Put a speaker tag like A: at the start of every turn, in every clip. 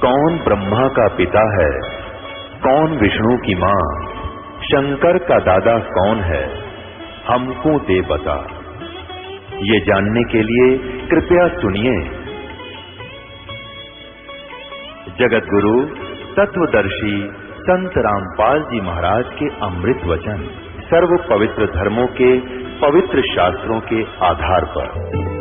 A: कौन ब्रह्मा का पिता है, कौन विष्णु की मां, शंकर का दादा कौन है, हमको दे बता। ये जानने के लिए कृपया सुनिए जगत गुरु तत्वदर्शी संत रामपाल जी महाराज के अमृत वचन सर्व पवित्र धर्मों के पवित्र शास्त्रों के आधार पर।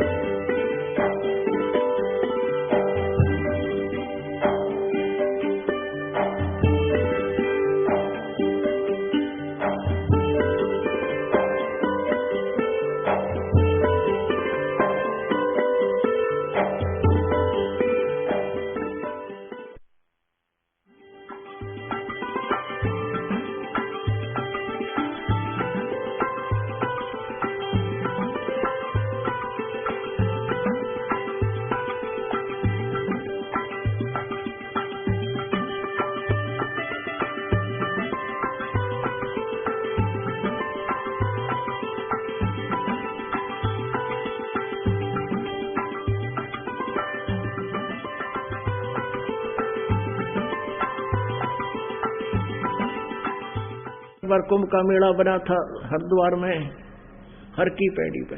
B: बार कुंभ का मेला बना था हरिद्वार में, हर की पैड़ी पे।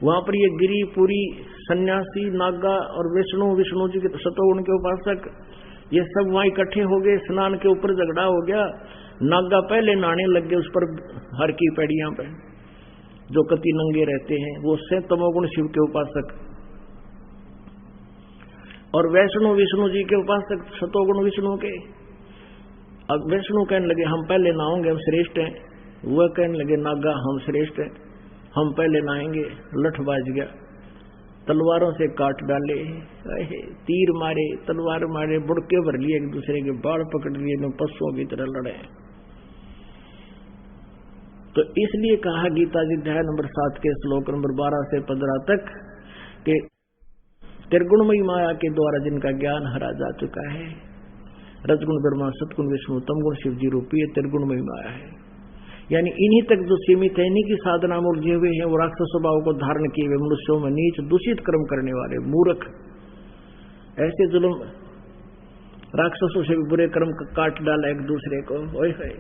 B: वहां पर ये गिरी पूरी सन्यासी नागा और विष्णु जी के सतोगुण के उपासक ये सब वहां इकट्ठे हो गए। स्नान के ऊपर झगड़ा हो गया, नागा पहले नहाने लग गए उस पर हर की पैड़ियां पे, जो कति नंगे रहते हैं वो से तमोगुण शिव के उपासक, और विष्णु जी के उपासक सतोगुण विष्णु के। अब विष्णु कहने लगे हम पहले नहाओगे, हम श्रेष्ठ हैं। वह कहने लगे नागा हम श्रेष्ठ हैं, हम पहले नहाएंगे। लठ बाज गया, तलवारों से काट डाले, तीर मारे, तलवार मारे, बुड़के भर लिए, एक दूसरे के बाल पकड़ लिए, पशुओं की तरह लड़े। तो इसलिए कहा गीता जी अध्याय नंबर 7 के श्लोक नंबर 12 से 15 तक कि त्रिगुणमयी माया के द्वारा जिनका ज्ञान हरा जा चुका है, रजगुण ब्रह्मा, सतगुण विष्णु, तमगुण शिव जी रूपी त्रिगुणमयी माया है। यानी इन्हीं तक जो सीमित है, इन्हीं की साधना में उलझे हुए हैं, वो राक्षस स्वभाव को धारण किए हुए मनुष्यों में नीच दूषित कर्म करने वाले मूर्ख, ऐसे जुल्म राक्षसों से भी बुरे कर्म काट डाला एक दूसरे को। ओए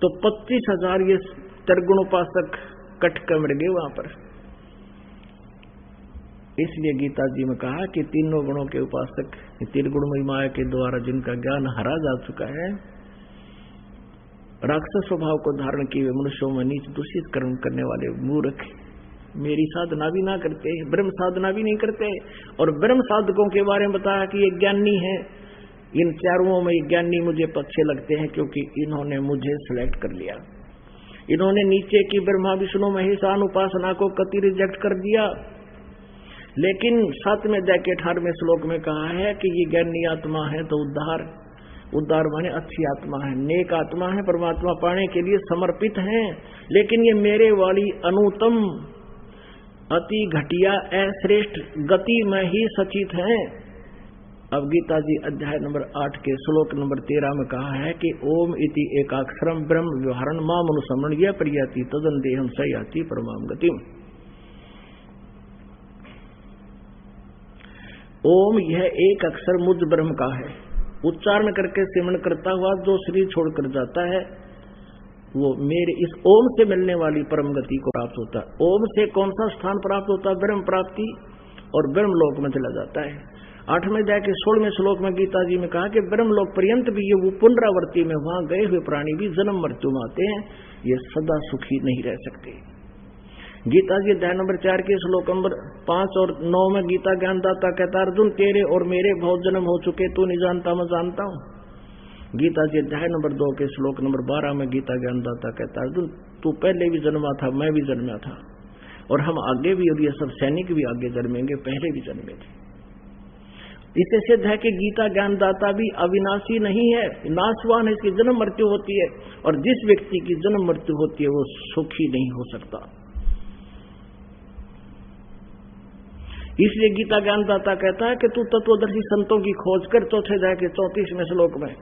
B: तो 25,000 ये त्रिगुणोपासक कट कर मर गए वहां पर। इसलिए गीता जी में कहा कि तीनों गुणों के उपासक, त्रिगुणमयी माया के द्वारा जिनका ज्ञान हरा जा चुका है, राक्षस स्वभाव को धारण किए हुए मनुष्यों में नीच दूषित कर्म करने वाले मूर्ख मेरी साधना भी ना करते, ब्रह्म साधना भी नहीं करते। और ब्रह्म साधकों के बारे में बताया कि ये ज्ञानी है। इन चारों में ये ज्ञानी मुझे अच्छे लगते हैं क्योंकि इन्होंने मुझे सिलेक्ट कर लिया। इन्होंने नीचे की ब्रह्मा विष्णु महेशान उपासना को कति रिजेक्ट कर दिया, लेकिन 7वें अध्याय के 18वें श्लोक में कहा है कि ये ज्ञानी आत्मा है तो उद्धार माने अच्छी आत्मा है, नेक आत्मा है, परमात्मा पाने के लिए समर्पित हैं। लेकिन ये मेरे वाली अनुत्तम अति घटिया अश्रेष्ठ गति में ही सचित हैं। अब गीता जी अध्याय नंबर 8 के श्लोक नंबर 13 में कहा है कि ओम इति एकाक्षरम ब्रह्म व्यवहारण माम अनुसमण यह प्रियति तदन देहम सयाति परमाम गतिम। ओम यह एक अक्षर मुझ ब्रह्म का है, उच्चारण करके सिमरण करता हुआ जो शरीर छोड़कर जाता है वो मेरे इस ओम से मिलने वाली परम गति को प्राप्त होता है। ओम से कौन सा स्थान प्राप्त होता है? ब्रह्म प्राप्ति, और ब्रह्म लोक में चला जाता है। 8वें अध्याय के 16वें श्लोक में गीता जी में कहा कि ब्रह्म लोक पर्यंत भी ये वो पुनरावर्ती में वहां गए हुए प्राणी भी जन्म मृत्यु में आते हैं, ये सदा सुखी नहीं रह सकते। गीता जी अध्याय नंबर 4 के श्लोक नंबर 5 और 9 में गीता ज्ञानदाता कहता अर्जुन तेरे और मेरे बहुत जन्म हो चुके, तू नहीं जानता मैं जानता हूँ। गीता जी अध्याय नंबर 2 के श्लोक नंबर 12 में गीता ज्ञानदाता कहता अर्जुन तू पहले भी जन्मा था, मैं भी जन्मा था, और हम आगे भी, और ये सब सैनिक भी आगे जन्मेंगे, पहले भी जन्मे थे। इससे सिद्ध है कि गीता ज्ञानदाता भी अविनाशी नहीं है, नाशवान है, इसकी जन्म मृत्यु होती है, और जिस व्यक्ति की जन्म मृत्यु होती है वो सुखी नहीं हो सकता। इसलिए गीता ज्ञानदाता कहता है कि तू तत्वदर्शी संतों की खोज कर, 4 अध्याय के 34वें श्लोक में,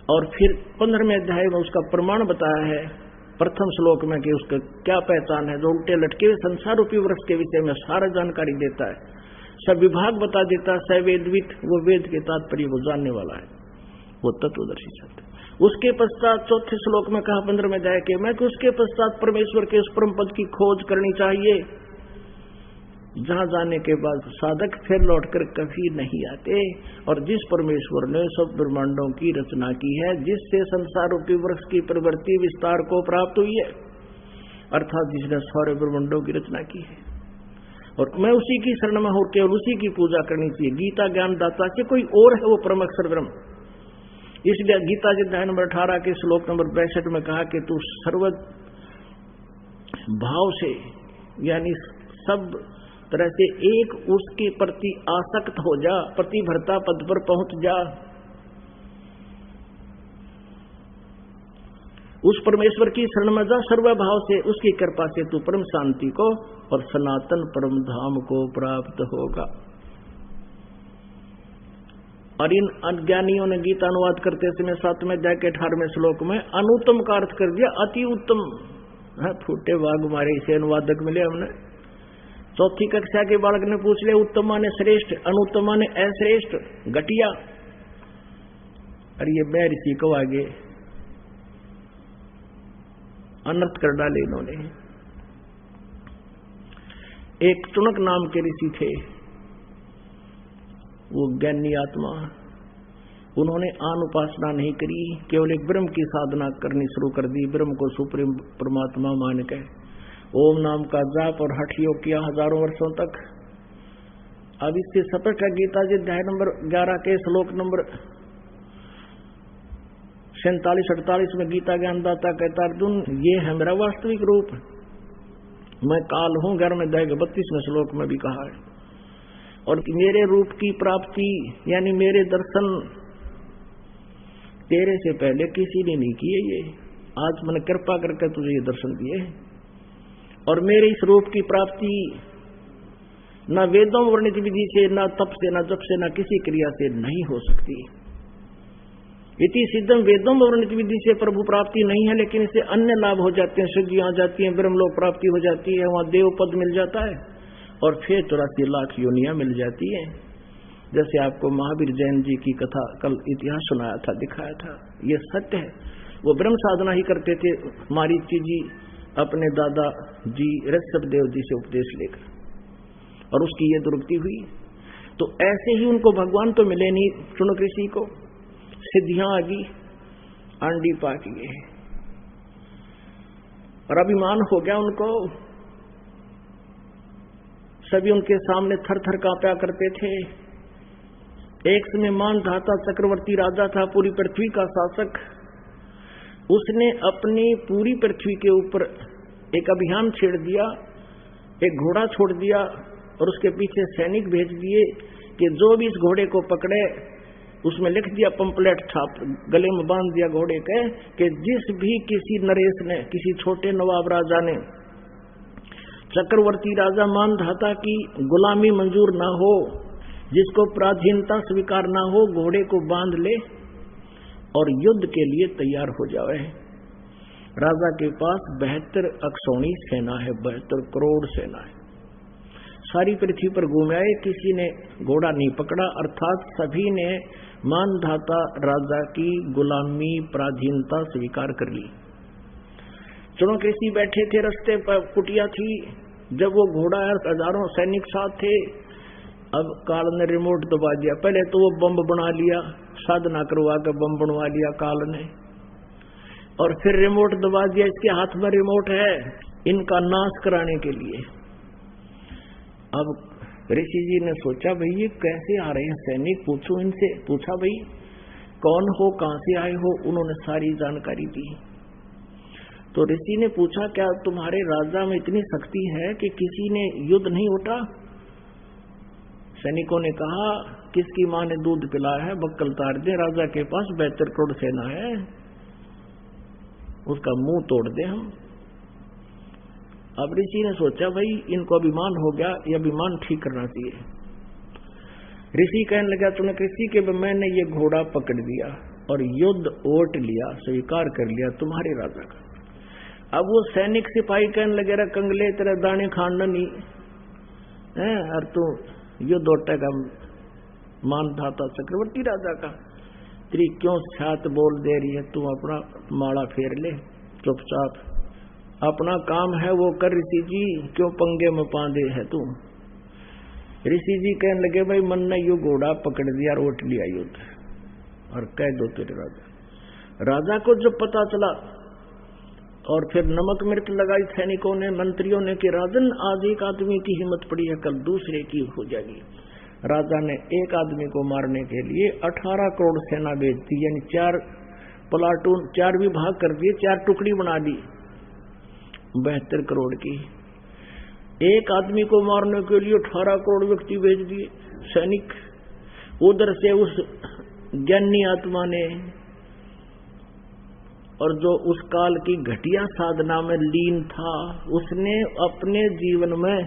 B: और फिर 15वें अध्याय में उसका प्रमाण बताया है प्रथम श्लोक में कि उसका क्या पहचान है, जो उल्टे लटके हुए संसार रूपी वृक्ष के विषय में सारा जानकारी देता है। सब विभाग बता देता, सवेदवित, वो वेद के तात्पर्य वो जानने वाला है, वो तत्वदर्शी शब्द। उसके पश्चात चौथे श्लोक में कहा 15वें अध्याय के में कि उसके पश्चात परमेश्वर के उस परम पद की खोज करनी चाहिए, जहां जाने के बाद साधक फिर लौटकर कभी नहीं आते, और जिस परमेश्वर ने सब ब्रह्मांडों की रचना की है, जिससे संसार रूपी वृक्ष की प्रवृत्ति विस्तार को प्राप्त हुई है, अर्थात जिसने सारे ब्रह्मांडों की रचना की है, और मैं उसी की शरण में होकर और उसी की पूजा करनी चाहिए। गीता ज्ञान दाता से कोई और है वो परम अक्षर ब्रह्म। इसलिए गीता जी अध्याय नंबर 18 के श्लोक नंबर 62 में कहा कि तू सर्व भाव से, यानी सब तरह से एक उसके प्रति आसक्त हो जा, प्रतिभरता पद पर पहुंच जा। उस परमेश्वर की शरण में जा सर्व भाव से, उसकी कृपा से तू परम शांति को और सनातन परम धाम को प्राप्त होगा। और इन अज्ञानियों ने गीता अनुवाद करते समय 7वें अध्याय के 18वें श्लोक में अनुत्तम का अर्थ कर दिया अति उत्तम। फूटे वाग मारे, इसे अनुवादक मिले हमने। चौथी कक्षा के बालक ने पूछ लिया, उत्तम माने श्रेष्ठ, अनुत्तम माने अश्रेष्ठ, घटिया। और ये मैं ऋषि को आगे अनर्थ कर डाले इन्होंने। एक चुनक नाम के ऋषि थे, वो ज्ञानी आत्मा, उन्होंने आन उपासना नहीं करी, केवल एक ब्रह्म की साधना करनी शुरू कर दी, ब्रह्म को सुप्रीम परमात्मा मान के ओम नाम का जाप और हठ योग किया हजारों वर्षों तक। अब इससे स्पष्ट है गीता जी अध्याय नंबर 11 के श्लोक नंबर 47-48 में गीता ज्ञानदाता कहता, अर्जुन ये है मेरा वास्तविक रूप, मैं काल हूं। 11वें अध्याय के 32वें श्लोक में भी कहा है। और मेरे रूप की प्राप्ति यानी मेरे दर्शन तेरे से पहले किसी ने नहीं किए, ये आज मैंने कृपा करके तुझे ये दर्शन दिए। और मेरे इस रूप की प्राप्ति न वेदों में वर्णित विधि से, न तप से, न जप से, न किसी क्रिया से नहीं हो सकती। इति सिद्धम, वेदों में वर्णित विधि से प्रभु प्राप्ति नहीं है, लेकिन इससे अन्य लाभ हो जाते हैं, सिद्धियां आ जाती हैं, ब्रह्मलोक प्राप्ति हो जाती है, वहां देव पद मिल जाता है, और फिर 84 लाख योनियां मिल जाती है। जैसे आपको महावीर जैन जी की कथा कल इतिहास सुनाया था, दिखाया था, ये सत्य है। वो ब्रह्म साधना ही करते थे, मारीची जी अपने दादा जी ऋषभदेव जी से उपदेश लेकर, और उसकी ये दुर्गति हुई। तो ऐसे ही उनको भगवान तो मिले नहीं, चुनक ऋषि को सिद्धियां आ गई, आंडी पाक गए, और अभिमान हो गया उनको। सभी उनके सामने थर थर कांपा करते थे। एक समय मानधाता चक्रवर्ती राजा था, पूरी पृथ्वी का शासक। उसने अपनी पूरी पृथ्वी के ऊपर एक अभियान छेड़ दिया, एक घोड़ा छोड़ दिया, और उसके पीछे सैनिक भेज दिए कि जो भी इस घोड़े को पकड़े, उसमें लिख दिया, पंपलेट छाप गले में बांध दिया घोड़े के, कि जिस भी किसी नरेश ने, किसी छोटे नवाब राजा ने चक्रवर्ती राजा मानधाता की गुलामी मंजूर ना हो, जिसको पराधीनता स्वीकार ना हो, घोड़े को बांध ले और युद्ध के लिए तैयार हो जावे। राजा के पास 72 अक्षौणी सेना है, 72 करोड़ सेना है। सारी पृथ्वी पर घूम आए, किसी ने घोड़ा नहीं पकड़ा, अर्थात सभी ने मानधाता राजा की गुलामी पराधीनता स्वीकार कर ली। चुनक ऋषि बैठे थे, रास्ते पर कुटिया थी, जब वो घोड़ा हजारों सैनिक साथ थे। अब काल ने रिमोट दबा दिया। पहले तो वो बम बना लिया, साधना करवा कर बम बनवा लिया काल ने, और फिर रिमोट दबा दिया, इसके हाथ में रिमोट है इनका नाश कराने के लिए। अब ऋषि जी ने सोचा, भाई ये कैसे आ रहे हैं सैनिक, पूछो इनसे। पूछा, भाई कौन हो, कहां से आए हो? उन्होंने सारी जानकारी दी। तो ऋषि ने पूछा, क्या तुम्हारे राजा में इतनी शक्ति है कि किसी ने युद्ध नहीं उठा? सैनिकों ने कहा, किसकी मां ने दूध पिलाया है, बक्कल तार दे, राजा के पास 72 करोड़ सेना है, उसका मुंह तोड़ दे हम। अब ऋषि ने सोचा, भाई इनको अभिमान हो गया, ये अभिमान ठीक करना चाहिए। ऋषि कहने लगा, तूने ऋषि के मैंने ये घोड़ा पकड़ दिया और युद्ध ओट लिया, स्वीकार कर लिया तुम्हारे राजा का। अब वो सैनिक सिपाही कहने लगे, कंगले तेरे दाने खाना नहीं है, और तू यो दोटे का मान था चक्रवर्ती राजा का। तेरी क्यों छात बोल दे रही है, तू अपना माला फेर ले चुपचाप, अपना काम है वो कर ऋषि जी, क्यों पंगे में पांदे है तू। ऋषि जी कहने लगे भाई मन ने यू घोड़ा पकड़ दिया और उठ लिया युद्ध, और कह दो तेरे राजा। राजा को जब पता चला और फिर नमक मिर्च लगाई सैनिकों ने, मंत्रियों ने कि राजन आज एक आदमी की हिम्मत पड़ी है, कल दूसरे की हो जाएगी। राजा ने एक आदमी को मारने के लिए 18 करोड़ सेना भेज दी, यानी 4 प्लाटून, 4 विभाग कर दिए, 4 टुकड़ी बना दी 72 करोड़ की। एक आदमी को मारने के लिए 18 करोड़ व्यक्ति भेज दिए सैनिक। उधर से उस ज्ञानी आत्मा ने, और जो उस काल की घटिया साधना में लीन था, उसने अपने जीवन में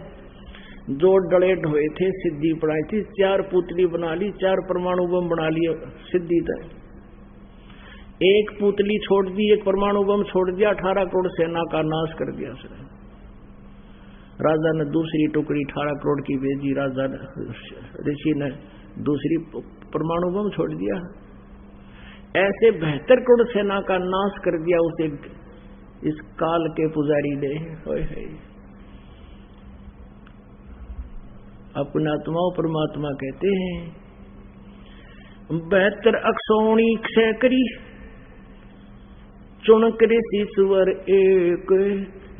B: जो डले ढोए थे, सिद्धि पढ़ाई थी, 4 पुतली बना ली, 4 परमाणु बम बना लिए सिद्धि तक। एक पुतली छोड़ दी, एक परमाणु बम छोड़ दिया, 18 करोड़ सेना का नाश कर दिया उसने। राजा ने दूसरी टुकड़ी 18 करोड़ की भेजी, राजा ऋषि ने दूसरी परमाणु बम छोड़ दिया। ऐसे 72 करोड़ सेना का नाश कर दिया उसे इस काल के पुजारी ने। अपने आत्माओं परमात्मा कहते हैं 72 अक्षौणी क्षय करी, चुनक ऋषि सुवर एक,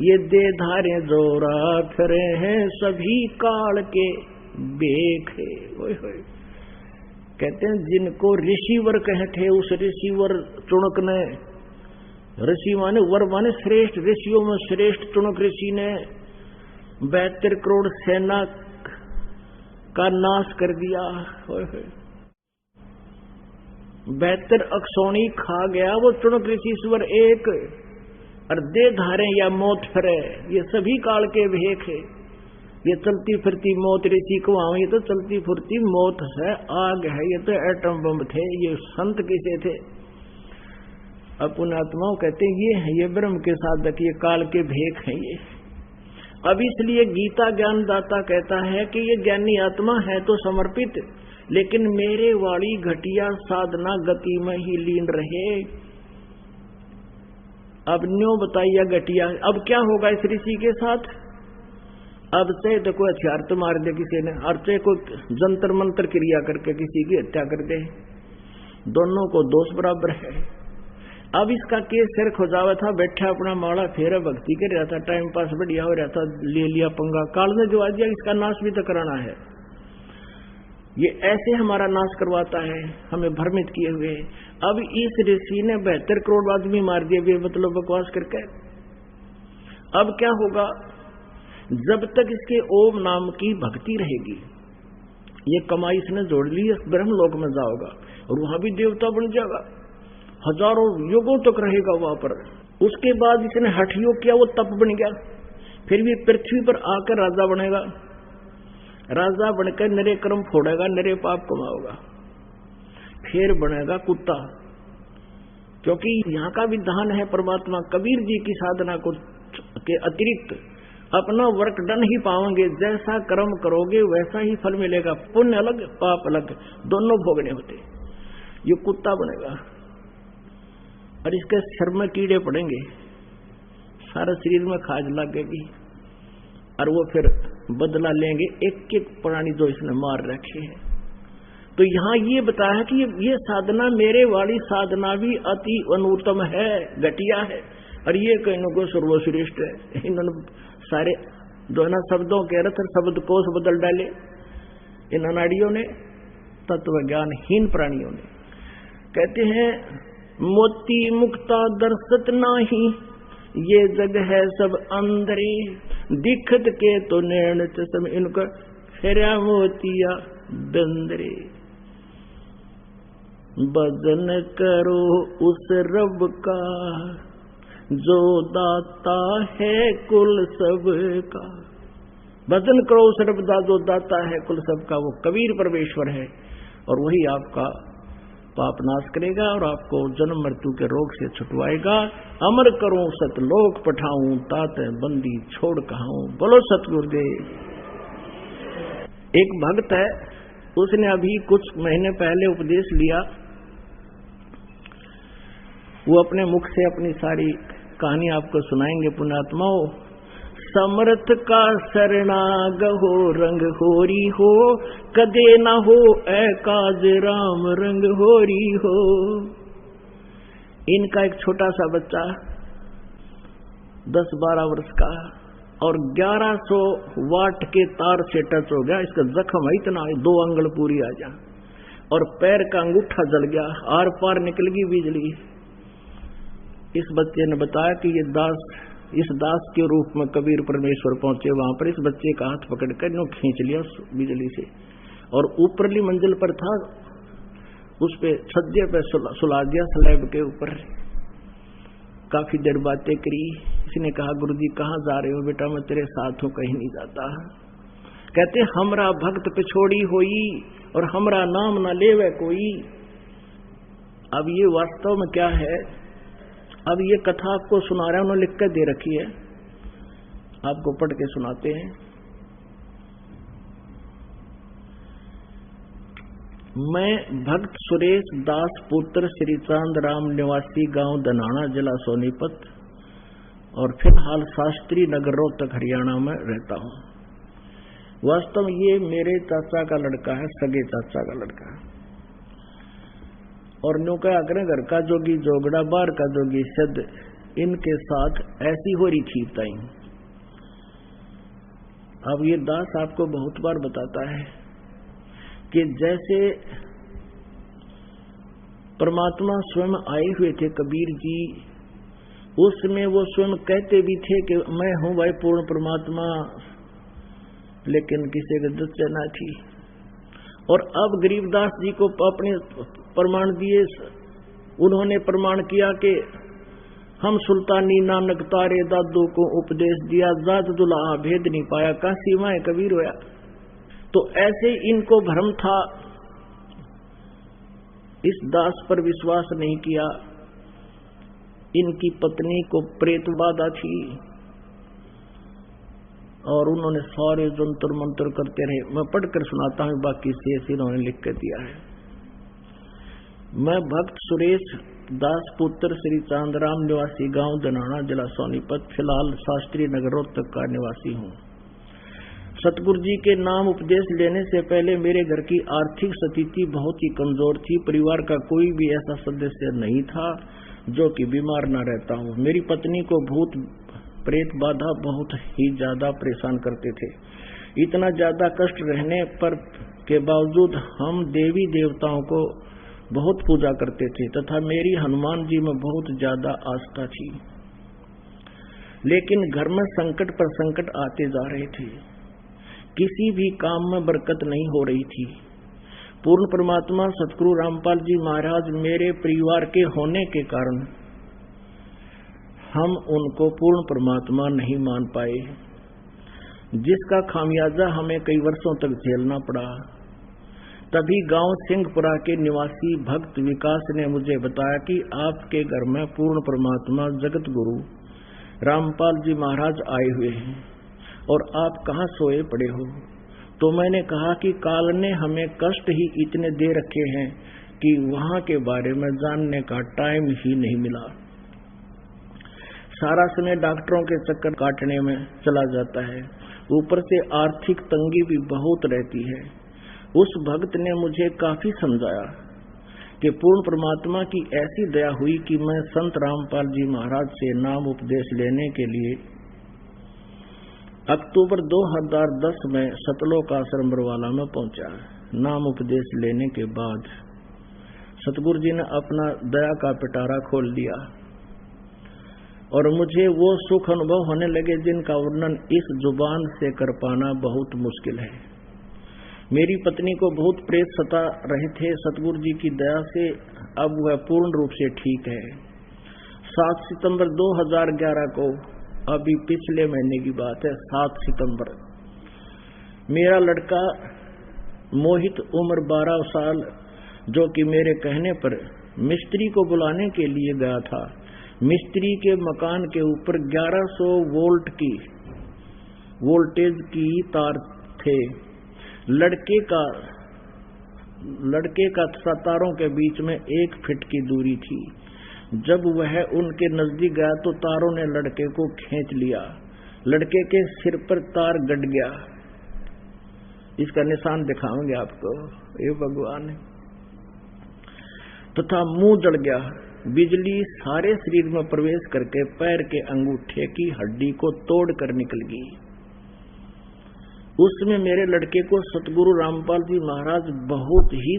B: ये दे धारे जोरा फिरे हैं सभी काल के बेखे। कहते हैं जिनको ऋषिवर कहते, उस ऋषिवर चुनक ने, ऋषि माने वर माने श्रेष्ठ, ऋषियों में श्रेष्ठ चुनक ऋषि ने 72 करोड़ सेना का नाश कर दिया। 72 अक्षौणी खा गया वो चुनक ऋषि स्वर एक, और दे धारे या मौत फिरे, ये सभी काल के भेख है। ये चलती फिरती मौत ऋषि को आओ, ये तो चलती फिरती मौत है, आग है, ये तो एटम बम थे, ये संत किसे थे। अपने आत्माओं कहते हैं ये है, ये ब्रह्म के साधक, ये काल के भेख हैं ये। अब इसलिए गीता ज्ञानदाता कहता है कि ये ज्ञानी आत्मा है तो समर्पित, लेकिन मेरे वाली घटिया साधना गति में ही लीन रहे। अब न्यों बताइए घटिया, अब क्या होगा इस ऋषि के साथ। अब चाहे तो कोई हथियार तो मार दे किसी ने, और चाहे कोई जंतर मंत्र क्रिया करके किसी की हत्या कर दे, दोनों को दोष बराबर है। अब इसका केस सिर खुजावा था, बैठा अपना माला फेरा भक्ति कर रहा था, टाइम पास बढ़िया हो रहा था, ले लिया पंगा, काल ने जो आ दिया, इसका नाश भी तो कराना है। ये ऐसे हमारा नाश करवाता है, हमें भ्रमित किए हुए। अब इस ऋषि ने 72 करोड़ आदमी मार दिए वे, मतलब बकवास करके। अब क्या होगा, जब तक इसके ओम नाम की भक्ति रहेगी, ये कमाई इसने जोड़ ली, ब्रह्मलोक में जाओगा और वहां भी देवता बन जाएगा, हजारों युगों तक रहेगा वहां पर। उसके बाद इसने हठ योग किया, वो तप बन गया, फिर भी पृथ्वी पर आकर राजा बनेगा, राजा बनकर नरे कर्म फोड़ेगा, नरे पाप कमाओगा, फिर बनेगा कुत्ता। क्योंकि यहाँ का विधान है परमात्मा कबीर जी की साधना को के अतिरिक्त अपना वर्क डन ही पाओगे, जैसा कर्म करोगे वैसा ही फल मिलेगा, पुण्य अलग पाप अलग, दोनों भोगने होते। ये कुत्ता बनेगा और इसके सिर में कीड़े पड़ेंगे, सारा शरीर में खाज लगेगी, और वो फिर बदला लेंगे एक एक प्राणी जो इसने मार रखे हैं। तो यहाँ ये बताया है कि ये साधना मेरे वाली साधना भी अति अनुत्तम है, घटिया है, और ये कहने को सर्वश्रेष्ठ है। इन्होंने सारे जो है ना शब्दों के अर्थ शब्द कोश बदल डाले इन अनाड़ियों ने, तत्व ज्ञानहीन प्राणियों ने। कहते हैं मोती मुक्ता दर्शत नाही, ये जग है सब अंदरे, दिखत के तो नैन चश्म इनका फेरा मोतिया बंदरे। भजन करो उस रब का जो दाता है कुल सब का। भजन करो उस रब का जो दाता है कुल सब का, वो कबीर परमेश्वर है, और वही आपका पाप नाश करेगा और आपको जन्म मृत्यु के रोग से छुटवाएगा। अमर करूं सतलोक पठाऊं, तात बंदी छोड़ कहाऊं। बोलो सतगुरुदेव। एक भक्त है, उसने अभी कुछ महीने पहले उपदेश लिया। वो अपने मुख से अपनी सारी कहानी आपको सुनाएंगे पुण्यात्माओं। समर्थ का शरणाग हो, रंग होरी हो, कदे ना हो ऐ काज राम, रंग होरी हो। इनका एक छोटा सा बच्चा 10-12 वर्ष का और 1100 वाट के तार से टच हो गया। इसका जख्म है इतना, 2 अंगुल पूरी आ जा, और पैर का अंगूठा जल गया, आर पार निकल गई बिजली। इस बच्चे ने बताया कि इस दास के रूप में कबीर परमेश्वर पहुंचे। वहां पर इस बच्चे का हाथ पकड़कर नो खींच लिया उस बिजली से, और ऊपरली मंजिल पर था, उस पे छज्जे पे सुला दिया स्लैब के ऊपर। काफी देर बातें करी। इसने कहा, गुरुजी कहाँ जा रहे हो? बेटा मैं तेरे साथ हूं, कहीं नहीं जाता। कहते हमरा भक्त पिछोड़ी होई और हमरा नाम ना लेवे कोई। अब ये वास्तव में क्या है? अब ये कथा आपको सुना रहे हैं, उन्होंने लिख कर दे रखी है, आपको पढ़ के सुनाते हैं। मैं भक्त सुरेश दास पुत्र श्री चांद राम निवासी गांव दनाना जिला सोनीपत और फिलहाल शास्त्री नगर रोहतक हरियाणा में रहता हूं। वास्तव में ये मेरे चाचा का लड़का है, सगे चाचा का लड़का है। और न्यू का अग्र घर का जोगी जोगड़ा, बार का जोगी सद, इनके साथ ऐसी हो रही थी ताई। अब ये दास आपको बहुत बार बताता है कि जैसे परमात्मा स्वयं आए हुए थे कबीर जी, उसमें वो स्वयं कहते भी थे कि मैं हूं भाई पूर्ण परमात्मा, लेकिन किसी के दृष्टि न थी। और अब गरीबदास जी को अपने प्रमाण दिए, उन्होंने प्रमाण किया कि हम सुल्तानी नानक तारे दादू को उपदेश दिया, जात दुल्हा भेद नहीं पाया, काशी माए कबीर होया। तो ऐसे इनको भ्रम था, इस दास पर विश्वास नहीं किया। इनकी पत्नी को प्रेत बाधा थी और उन्होंने सारे जंतर मंत्र करते रहे। मैं पढ़कर सुनाता हूं, बाकी शेष इन्होंने लिख कर दिया है। मैं भक्त सुरेश दास पुत्र श्री चांदराम निवासी गांव दनाना जिला सोनीपत, फिलहाल शास्त्री नगर रोहतक का निवासी हूं। सतगुरु जी के नाम उपदेश लेने से पहले मेरे घर की आर्थिक स्थिति बहुत ही कमजोर थी। परिवार का कोई भी ऐसा सदस्य नहीं था जो कि बीमार न रहता हूं। मेरी पत्नी को भूत प्रेत बाधा बहुत ही ज्यादा परेशान करते थे। इतना ज्यादा कष्ट रहने पर के बावजूद हम देवी देवताओं को बहुत पूजा करते थे तथा मेरी हनुमान जी में बहुत ज्यादा आस्था थी। लेकिन घर में संकट पर संकट आते जा रहे थे, किसी भी काम में बरकत नहीं हो रही थी। पूर्ण परमात्मा सतगुरु रामपाल जी महाराज मेरे परिवार के होने के कारण हम उनको पूर्ण परमात्मा नहीं मान पाए, जिसका खामियाजा हमें कई वर्षों तक झेलना पड़ा। तभी गांव सिंहपुरा के निवासी भक्त विकास ने मुझे बताया कि आपके घर में पूर्ण परमात्मा जगत गुरु रामपाल जी महाराज आए हुए हैं और आप कहाँ सोए पड़े हो। तो मैंने कहा कि काल ने हमें कष्ट ही इतने दे रखे हैं कि वहां के बारे में जानने का टाइम ही नहीं मिला। सारा समय डॉक्टरों के चक्कर काटने में चला जाता है, ऊपर से आर्थिक तंगी भी बहुत रहती है। उस भक्त ने मुझे काफी समझाया कि पूर्ण परमात्मा की ऐसी दया हुई कि मैं संत रामपाल जी महाराज से नाम उपदेश लेने के लिए अक्टूबर 2010 में सतलोक आश्रम बरवाला में पहुंचा। नाम उपदेश लेने के बाद सतगुरु जी ने अपना दया का पिटारा खोल दिया और मुझे वो सुख अनुभव होने लगे जिनका वर्णन इस जुबान से कर पाना बहुत मुश्किल है। मेरी पत्नी को बहुत प्रेत सता रहे थे, सतगुरु जी की दया से अब वह पूर्ण रूप से ठीक है। 7 सितंबर 2011 को, अभी पिछले महीने की बात है, 7 सितंबर, मेरा लड़का मोहित उम्र 12 साल, जो कि मेरे कहने पर मिस्त्री को बुलाने के लिए गया था। मिस्त्री के मकान के ऊपर 1100 वोल्ट की वोल्टेज की तार थे लड़के का तारों के बीच में 1 फीट की दूरी थी। जब वह उनके नजदीक गया तो तारों ने लड़के को खींच लिया। लड़के के सिर पर तार गड़ गया। इसका निशान दिखाऊंगे आपको, ये भगवान है। तथा मुंह जल गया। बिजली सारे शरीर में प्रवेश करके पैर के अंगूठे की हड्डी को तोड़कर निकल गई। उसमें मेरे लड़के को सतगुरु रामपाल जी महाराज बहुत ही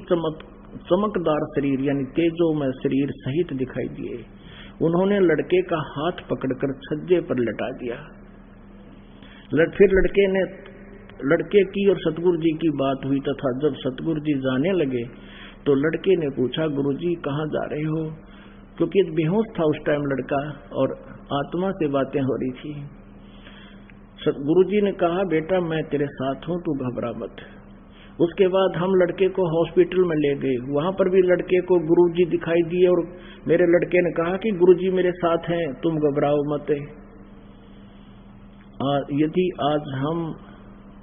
B: चमकदार शरीर यानी तेजोमय शरीर सहित दिखाई दिए। उन्होंने लड़के का हाथ पकड़कर छज्जे पर लटा दिया। फिर लड़के की और सतगुरु जी की बात हुई तथा जब सतगुरु जी जाने लगे तो लड़के ने पूछा, गुरुजी कहाँ जा रहे हो? क्योंकि बेहोश था उस टाइम लड़का और आत्मा से बातें हो रही थी। गुरुजी ने कहा, बेटा मैं तेरे साथ हूं, तू घबरा मत। उसके बाद हम लड़के को हॉस्पिटल में ले गए। वहां पर भी लड़के को गुरुजी दिखाई दिए और मेरे लड़के ने कहा कि गुरुजी मेरे साथ हैं, तुम घबराओ मत। यदि आज हम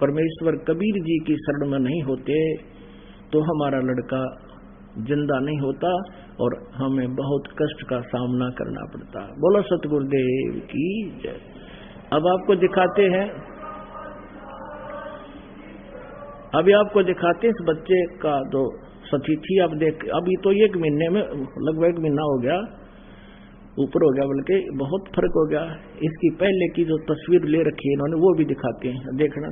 B: परमेश्वर कबीर जी की शरण में नहीं होते तो हमारा लड़का जिंदा नहीं होता और हमें बहुत कष्ट का सामना करना पड़ता। बोलो सतगुरुदेव की जय। अब आपको दिखाते हैं, अभी आपको दिखाते हैं इस बच्चे का जो सती थी। अब देख, अभी तो 1 महीने में लगभग 1 महीना हो गया, ऊपर हो गया, बल्कि बहुत फर्क हो गया। इसकी पहले की जो तस्वीर ले रखी है इन्होंने वो भी दिखाते हैं, देखना।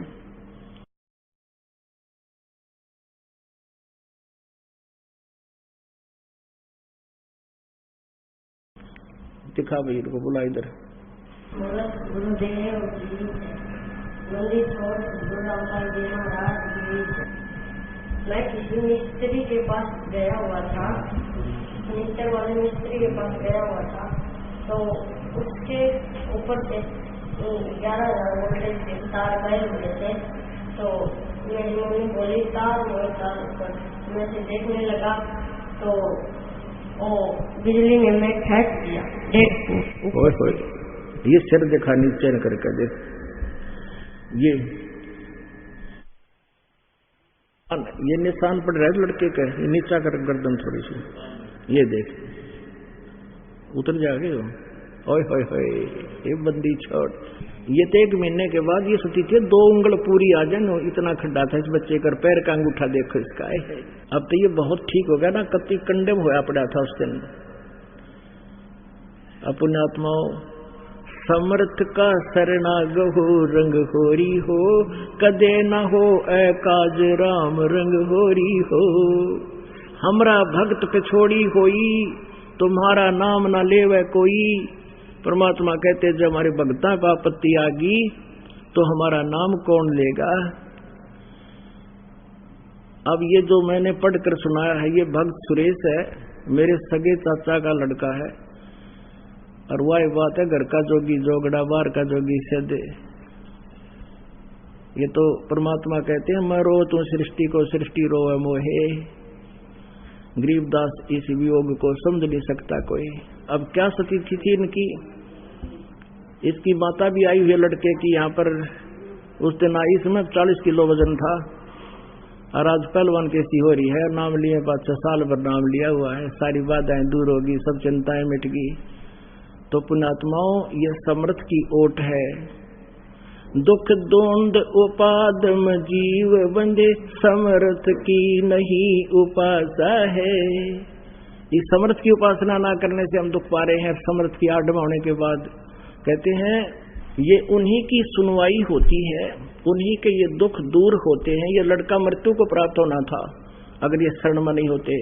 B: दिखा भाई, इनको बुला इधर।
C: गुरुदेव जी महाराज जी। मैं किसी मिस्त्री के पास गया हुआ था, फर्नीचर वाले मिस्त्री के पास गया हुआ था, तो उसके ऊपर से 11,000 वोल्टेज के तार गए हुए थे। तो मेरी मम्मी बोली तार ऊपर, मैं से देखने लगा तो ओ बिजली ने मैं खींच दिया 1.5 फुट।
B: ये सिर दिखा नीचे न करके देख, ये निशान पड़ रहा है लड़के का। ये नीचा कर गर्दन थोड़ी सी, ये देख उतर जाओगे। ओए होए होए, ये बंदी छोड़। ये तो 1 महीने के बाद ये सोची थी 2 उंगल पूरी आ जाए, इतना खड्डा था इस बच्चे का। पैर का अंगूठा देखो इसका है। अब तो ये बहुत ठीक हो गया ना, कति कंडेम होया पड़ा था उस दिन। अपने आत्माओं समर्थ का शरणाग हो, रंग होरी हो, कदे न हो ऐ काज राम रंग होरी हो। हमरा भक्त पे छोड़ी होई, तुम्हारा नाम न लेवे कोई। परमात्मा कहते जब हमारे भक्ता पर आपत्ति आ गई तो हमारा नाम कौन लेगा। अब ये जो मैंने पढ़कर सुनाया है, ये भक्त सुरेश है, मेरे सगे चाचा का लड़का है। और वह बात है, घर का जोगी जोगड़ा, बाहर का जोगी सदे। ये तो परमात्मा कहते हैं, मैं रो तू सृष्टि को, सृष्टि रोवे मोहे। गरीबदास इस वियोग को समझ नहीं सकता कोई। अब क्या स्थिति थी इनकी। इसकी माता भी आई हुई है लड़के की यहाँ पर। उस दिन आई, इसमें 40 किलो वजन था और आज पहलवान कैसी हो रही है। नाम लिए 5-6 साल भर नाम लिया हुआ है, सारी बाधाएं दूर होगी, सब चिंताएं मिट गई। तो पुण्यात्माओं, ये समर्थ की ओट है। दुख दोंद उपादम जीव बंदे, समर्थ की नहीं उपासा है। इस समर्थ की उपासना ना करने से हम दुख पा रहे हैं। समर्थ की आडम होने के बाद कहते हैं ये उन्हीं की सुनवाई होती है, उन्हीं के ये दुख दूर होते हैं। ये लड़का मृत्यु को प्राप्त होना था अगर ये शरण में नहीं होते।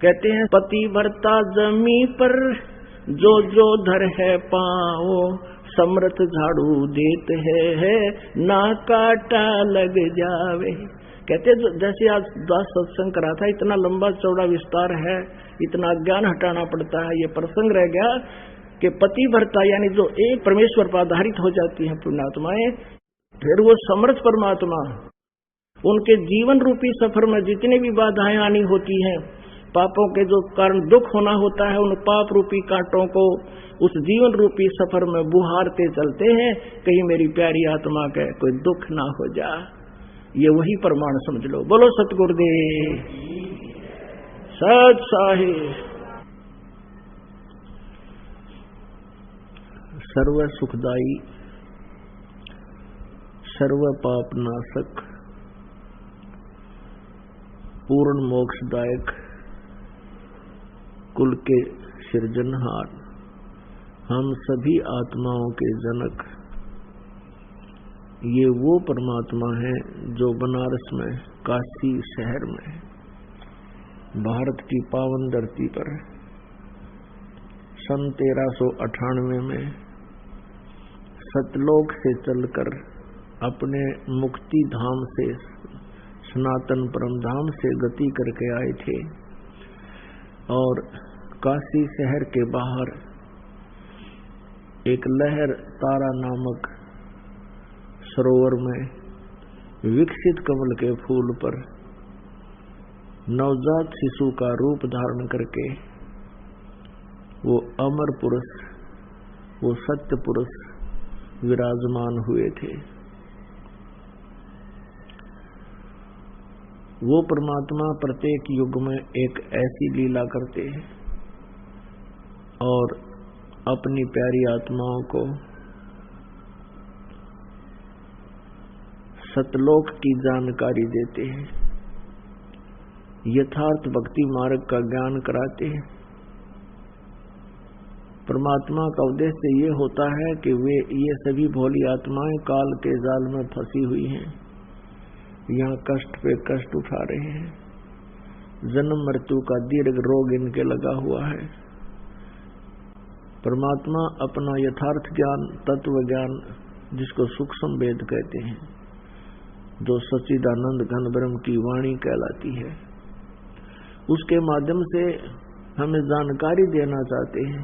B: कहते हैं पति भरता जमी पर जो जो धर है पाओ, समर्थ झाड़ू देते है ना काटा लग जावे। कहते जैसे आज दास सत्संग करा था, इतना लंबा चौड़ा विस्तार है, इतना ज्ञान हटाना पड़ता है। ये प्रसंग रह गया कि पति भरता यानी जो एक परमेश्वर पर आधारित हो जाती है पुण्यात्माएं, फिर वो समर्थ परमात्मा उनके जीवन रूपी सफर में जितनी भी बाधाएं आनी होती हैं, पापों के जो कारण दुख होना होता है, उन पाप रूपी कांटों को उस जीवन रूपी सफर में बुहारते चलते हैं, कहीं मेरी प्यारी आत्मा के कोई दुख ना हो जा। ये वही प्रमाण समझ लो। बोलो सतगुरुदेव सत साहिब। सर्व सुखदाई, सर्व पाप नाशक, पूर्ण मोक्षदायक, कुल के सृजनहार, हम सभी आत्माओं के जनक, ये वो परमात्मा है जो बनारस में, काशी शहर में, भारत की पावन धरती पर सन 1398 में सतलोक से चलकर अपने मुक्ति धाम से, सनातन परम धाम से गति करके आए थे और काशी शहर के बाहर एक लहर तारा नामक सरोवर में विकसित कमल के फूल पर नवजात शिशु का रूप धारण करके वो अमर पुरुष, वो सत्य पुरुष विराजमान हुए थे। वो परमात्मा प्रत्येक युग में एक ऐसी लीला करते हैं और अपनी प्यारी आत्माओं को सतलोक की जानकारी देते हैं, यथार्थ भक्ति मार्ग का ज्ञान कराते हैं। परमात्मा का उद्देश्य ये होता है कि ये सभी भोली आत्माएं काल के जाल में फंसी हुई हैं, यहाँ कष्ट पे कष्ट उठा रहे हैं, जन्म मृत्यु का दीर्घ रोग इनके लगा हुआ है। परमात्मा अपना यथार्थ ज्ञान, तत्व ज्ञान, जिसको सूक्ष्म वेद कहते हैं, जो सच्चिदानंद घन ब्रह्म की वाणी कहलाती है, उसके माध्यम से हमें जानकारी देना चाहते हैं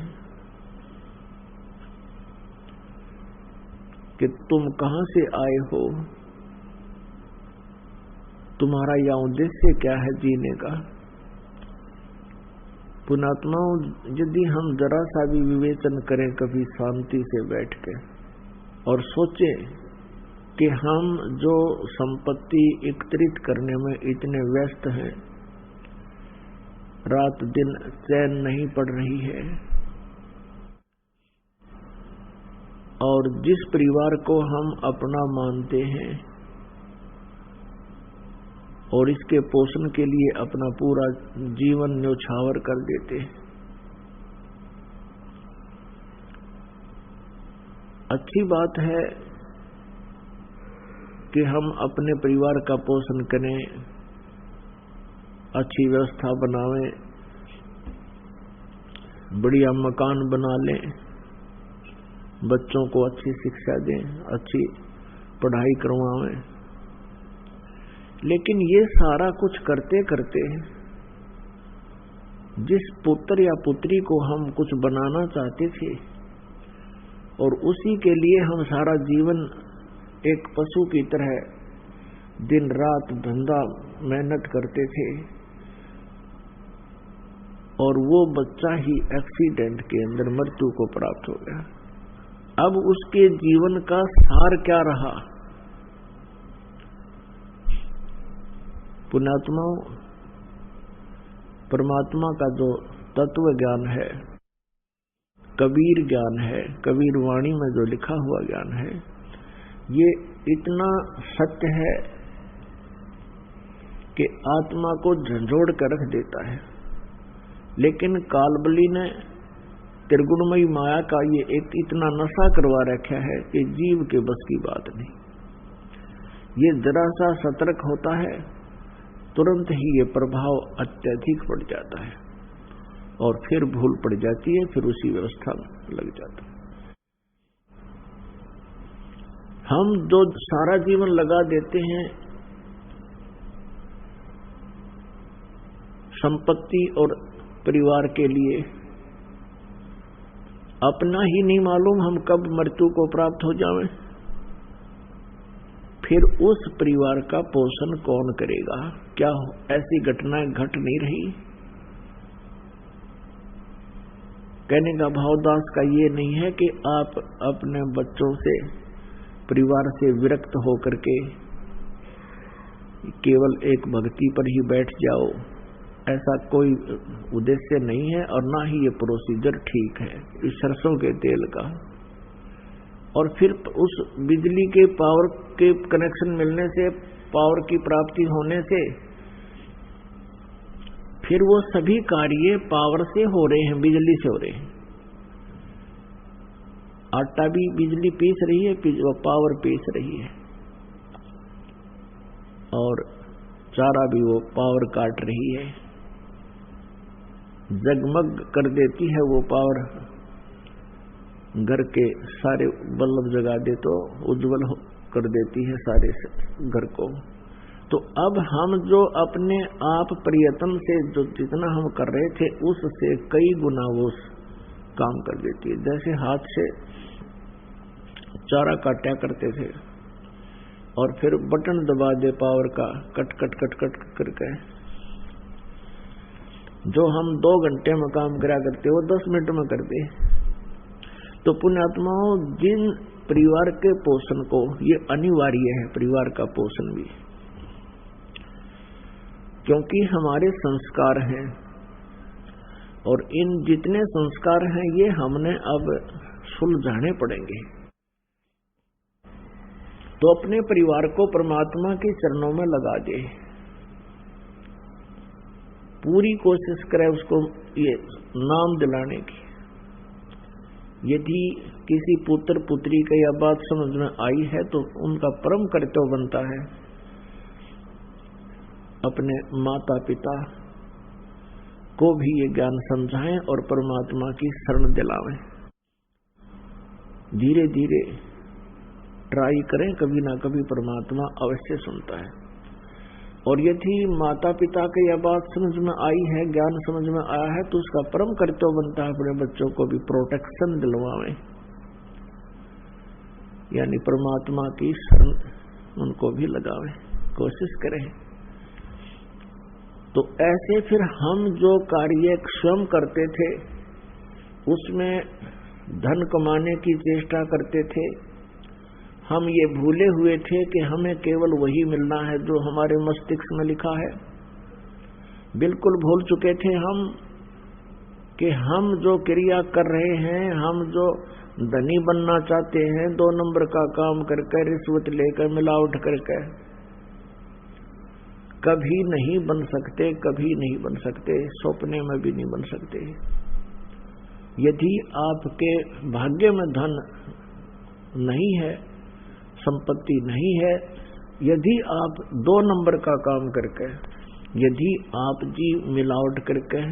B: कि तुम कहां से आए हो, तुम्हारा यह उद्देश्य क्या है जीने का। पुण्यात्माओं, यदि हम जरा सा भी विवेचन करें कभी शांति से बैठ के और सोचें कि हम जो संपत्ति एकत्रित करने में इतने व्यस्त हैं, रात दिन चैन नहीं पड़ रही है, और जिस परिवार को हम अपना मानते हैं और इसके पोषण के लिए अपना पूरा जीवन न्योछावर कर देते हैं। अच्छी बात है कि हम अपने परिवार का पोषण करें, अच्छी व्यवस्था बनावें, बढ़िया मकान बना लें, बच्चों को अच्छी शिक्षा दें, अच्छी पढ़ाई करवाएं। लेकिन ये सारा कुछ करते करते जिस पुत्र या पुत्री को हम कुछ बनाना चाहते थे और उसी के लिए हम सारा जीवन एक पशु की तरह दिन रात धंधा मेहनत करते थे, और वो बच्चा ही एक्सीडेंट के अंदर मृत्यु को प्राप्त हो गया। अब उसके जीवन का सार क्या रहा? पुण्यात्माओं, परमात्मा का जो तत्व ज्ञान है, कबीर ज्ञान है, कबीर वाणी में जो लिखा हुआ ज्ञान है, ये इतना सत्य है कि आत्मा को झंझोड़ कर रख देता है। लेकिन कालबली ने त्रिगुणमयी माया का ये एक इतना नशा करवा रखा है कि जीव के बस की बात नहीं। ये जरा सा सतर्क होता है, तुरंत ही ये प्रभाव अत्यधिक बढ़ जाता है और फिर भूल पड़ जाती है, फिर उसी व्यवस्था में लग जाता है। हम जो सारा जीवन लगा देते हैं संपत्ति और परिवार के लिए, अपना ही नहीं मालूम हम कब मृत्यु को प्राप्त हो जाएं, फिर उस परिवार का पोषण कौन करेगा? क्या ऐसी घटनाएं घट नहीं रही? कहने का भावदास का ये नहीं है कि आप अपने बच्चों से, परिवार से विरक्त होकर के केवल एक भक्ति पर ही बैठ जाओ, ऐसा कोई उद्देश्य नहीं है और ना ही ये प्रोसीजर ठीक है इस सरसों के तेल का। और फिर उस बिजली के पावर के कनेक्शन मिलने से, पावर की प्राप्ति होने से फिर वो सभी कार्य पावर से हो रहे हैं, बिजली से हो रहे हैं। आटा भी बिजली पीस रही है, वो पावर पीस रही है, और चारा भी वो पावर काट रही है। जगमग कर देती है वो पावर, घर के सारे बल्ब जगा दे तो उज्जवल कर देती है सारे घर को। तो अब हम जो अपने आप प्रयत्न से जो जितना हम कर रहे थे उससे कई गुना वो काम कर देती है। जैसे हाथ से चारा काटा करते थे और फिर बटन दबा दे पावर का, कट कट कट कट करके, जो हम 2 घंटे में काम करा करते वो 10 मिनट में कर दे। तो पुण्यात्माओं, जिन परिवार के पोषण को, ये अनिवार्य है परिवार का पोषण भी, क्योंकि हमारे संस्कार हैं और इन जितने संस्कार हैं ये हमने अब सुलझाने पड़ेंगे। तो अपने परिवार को परमात्मा के चरणों में लगा दे, पूरी कोशिश करे उसको ये नाम दिलाने की। यदि किसी पुत्र पुत्री का यह बात समझ में आई है तो उनका परम कर्तव्य बनता है अपने माता पिता को भी ये ज्ञान समझाएं और परमात्मा की शरण दिलावें। धीरे धीरे ट्राई करें, कभी ना कभी परमात्मा अवश्य सुनता है। और यदि माता पिता की यह बात समझ में आई है, ज्ञान समझ में आया है, तो उसका परम कर्तव्य बनता है अपने बच्चों को भी प्रोटेक्शन दिलवाएं, यानी परमात्मा की शरण उनको भी लगावें, कोशिश करें। तो ऐसे फिर हम जो कार्य स्वयं करते थे उसमें धन कमाने की चेष्टा करते थे, हम ये भूले हुए थे कि हमें केवल वही मिलना है जो हमारे मस्तिष्क में लिखा है। बिल्कुल भूल चुके थे हम कि हम जो क्रिया कर रहे हैं, हम जो धनी बनना चाहते हैं 2 नंबर का काम करके, रिश्वत लेकर, मिलावट करके, कभी नहीं बन सकते, कभी नहीं बन सकते, सपने में भी नहीं बन सकते। यदि आपके भाग्य में धन नहीं है, संपत्ति नहीं है, यदि आप 2 नंबर का काम करके, यदि आप जी मिलावट करके,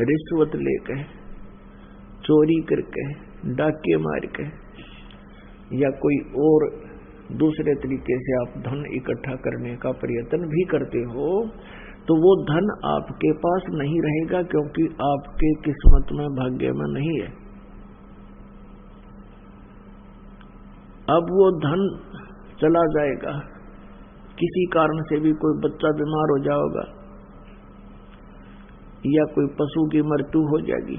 B: रिश्वत लेके, चोरी करके, डाके मार के या कोई और दूसरे तरीके से आप धन इकट्ठा करने का प्रयत्न भी करते हो, तो वो धन आपके पास नहीं रहेगा, क्योंकि आपके किस्मत में, भाग्य में नहीं है। अब वो धन चला जाएगा, किसी कारण से भी कोई बच्चा बीमार हो जाएगा या कोई पशु की मृत्यु हो जाएगी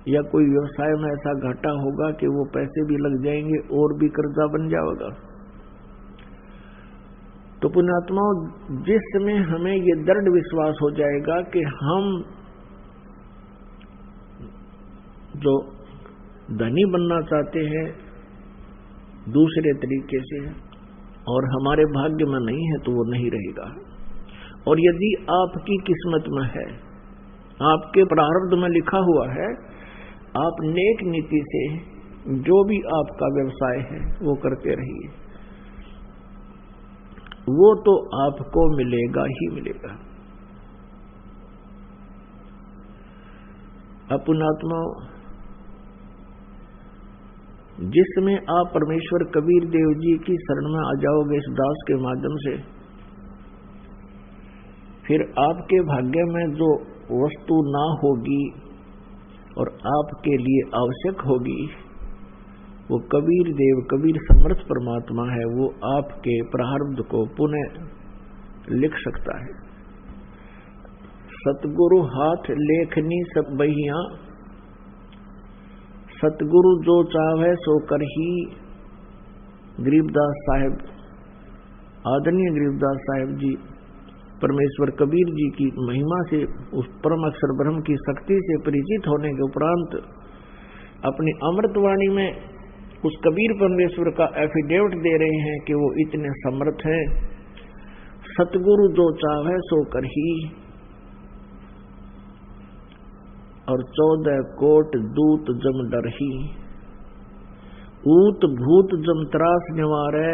B: या कोई व्यवसाय में ऐसा घाटा होगा कि वो पैसे भी लग जाएंगे और भी कर्जा बन जाएगा। तो पुण्यात्माओं, जिसमें हमें ये दृढ़ विश्वास हो जाएगा कि हम जो धनी बनना चाहते हैं दूसरे तरीके से और हमारे भाग्य में नहीं है, तो वो नहीं रहेगा। और यदि आपकी किस्मत में है, आपके प्रारब्ध में लिखा हुआ है, आप नेक नीति से जो भी आपका व्यवसाय है वो करते रहिए, वो तो आपको मिलेगा ही मिलेगा। पुण्यात्मा, जिसमें आप परमेश्वर कबीर देव जी की शरण में आ जाओगे इस दास के माध्यम से, फिर आपके भाग्य में जो वस्तु ना होगी और आपके लिए आवश्यक होगी, वो कबीर देव, कबीर समर्थ परमात्मा है, वो आपके प्रारब्ध को पुनः लिख सकता है। सतगुरु हाथ लेखनी सब बहिया, सतगुरु जो चाहे सो करही, गरीबदास साहिब, आदरणीय गरीबदास साहिब जी परमेश्वर कबीर जी की महिमा से, उस परम अक्षर ब्रह्म की शक्ति से परिचित होने के उपरांत अपनी अमृतवाणी में उस कबीर परमेश्वर का एफिडेविट दे रहे हैं कि वो इतने समर्थ है। सतगुरु जो चाहे सो करही, और 14 कोट दूत जम डरही, ऊत भूत जम त्रास निवारे,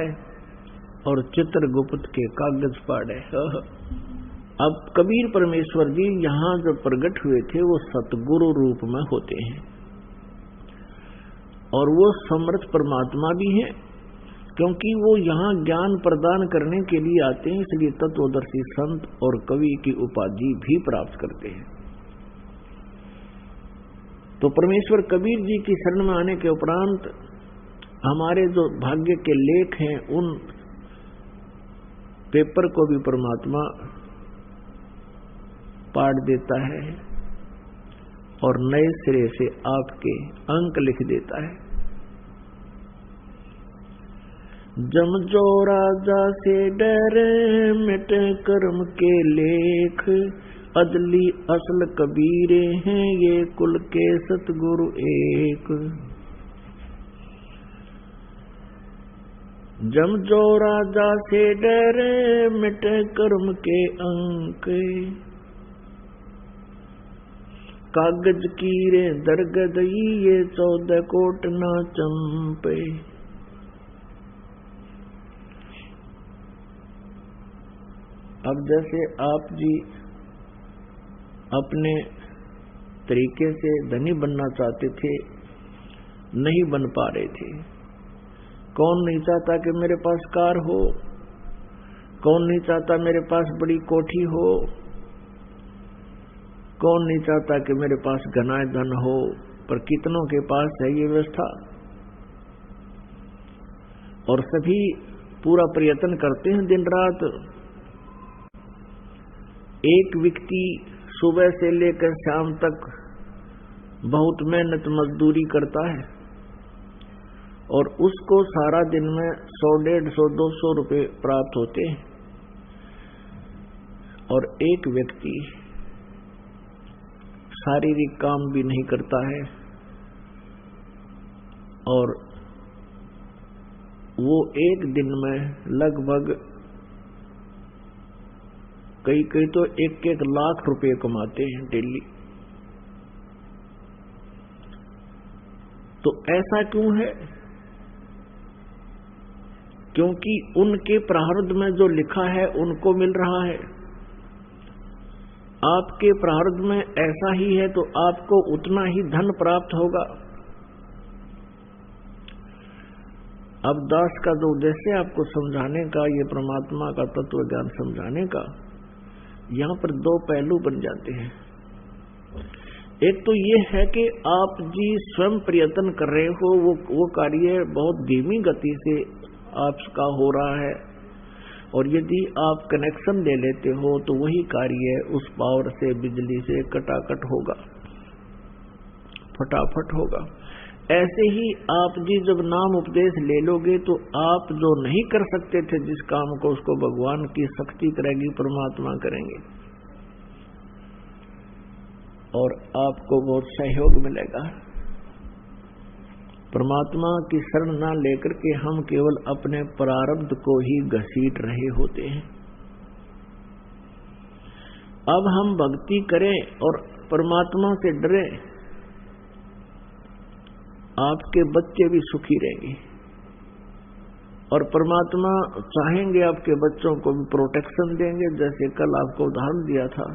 B: और चित्रगुप्त के कागज पाड़े। अब कबीर परमेश्वर जी यहाँ जो प्रकट हुए थे वो सतगुरु रूप में होते हैं, और वो समर्थ परमात्मा भी हैं, क्योंकि वो यहाँ ज्ञान प्रदान करने के लिए आते हैं, इसलिए तत्वदर्शी संत और कवि की उपाधि भी प्राप्त करते हैं। तो परमेश्वर कबीर जी की शरण में आने के उपरांत हमारे जो भाग्य के लेख हैं उन पेपर को भी परमात्मा पाट देता है और नए सिरे से आपके अंक लिख देता है। जम जो राजा से डरे मिटे कर्म के लेख, अदली असल कबीरे हैं ये कुल के सतगुरु एक। जम जो राजा से डरे मिटे कर्म के अंक, कागज कीरे दरगद ये 14 कोट ना चंपे। अब जैसे आप जी अपने तरीके से धनी बनना चाहते थे, नहीं बन पा रहे थे। कौन नहीं चाहता कि मेरे पास कार हो, कौन नहीं चाहता मेरे पास बड़ी कोठी हो, कौन नहीं चाहता कि मेरे पास घना धन हो, पर कितनों के पास है ये व्यवस्था। और सभी पूरा प्रयत्न करते हैं दिन रात। एक व्यक्ति सुबह से लेकर शाम तक बहुत मेहनत मजदूरी करता है और उसको सारा दिन में 100, 150, 200 रुपए प्राप्त होते हैं, और एक व्यक्ति शारीरिक काम भी नहीं करता है और वो एक दिन में लगभग कई तो 1-1 लाख रुपए कमाते हैं डेली। तो ऐसा क्यों है? क्योंकि उनके प्रारब्ध में जो लिखा है उनको मिल रहा है। आपके प्रारब्ध में ऐसा ही है तो आपको उतना ही धन प्राप्त होगा। अब दास का जो उद्देश्य आपको समझाने का, ये परमात्मा का तत्व ज्ञान समझाने का, यहाँ पर 2 पहलू बन जाते हैं। एक तो ये है कि आप जी स्वयं प्रयत्न कर रहे हो, वो कार्य बहुत धीमी गति से आपका हो रहा है, और यदि आप कनेक्शन ले लेते हो तो वही कार्य उस पावर से, बिजली से कटाकट होगा, फटाफट होगा। ऐसे ही आप जी जब नाम उपदेश ले लोगे तो आप जो नहीं कर सकते थे जिस काम को, उसको भगवान की शक्ति करेगी, परमात्मा करेंगे, और आपको बहुत सहयोग मिलेगा। परमात्मा की शरण ना लेकर के हम केवल अपने प्रारब्ध को ही घसीट रहे होते हैं। अब हम भक्ति करें और परमात्मा से डरें, आपके बच्चे भी सुखी रहेंगे, और परमात्मा चाहेंगे आपके बच्चों को भी प्रोटेक्शन देंगे। जैसे कल आपको उदाहरण दिया था,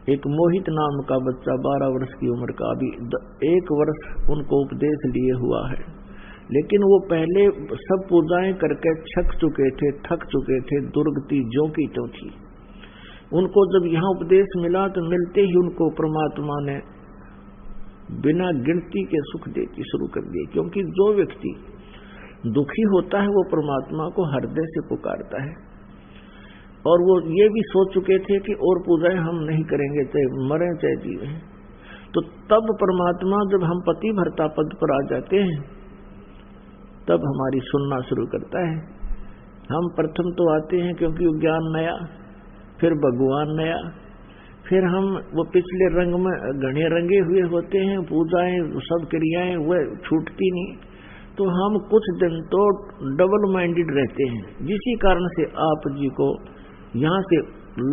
B: एक मोहित नाम का बच्चा 12 वर्ष की उम्र का, अभी 1 वर्ष उनको उपदेश लिए हुआ है, लेकिन वो पहले सब पूजाएं करके थक चुके थे, दुर्गति ज्यों की त्यों थी। उनको जब यहाँ उपदेश मिला तो मिलते ही उनको परमात्मा ने बिना गिनती के सुख देती शुरू कर दिए, क्योंकि जो व्यक्ति दुखी होता है वो परमात्मा को हृदय से पुकारता है, और वो ये भी सोच चुके थे कि और पूजाएं हम नहीं करेंगे, चाहे मरे चाहे जीवे। तो तब परमात्मा जब हम पतिव्रता पद पर आ जाते हैं तब हमारी सुनना शुरू करता है। हम प्रथम तो आते हैं क्योंकि ज्ञान नया, फिर भगवान नया, फिर हम वो पिछले रंग में घने रंगे हुए होते हैं, पूजाएं सब क्रियाएं वह छूटती नहीं, तो हम कुछ दिन तो डबल माइंडेड रहते हैं, जिसी कारण से आप जी को यहाँ से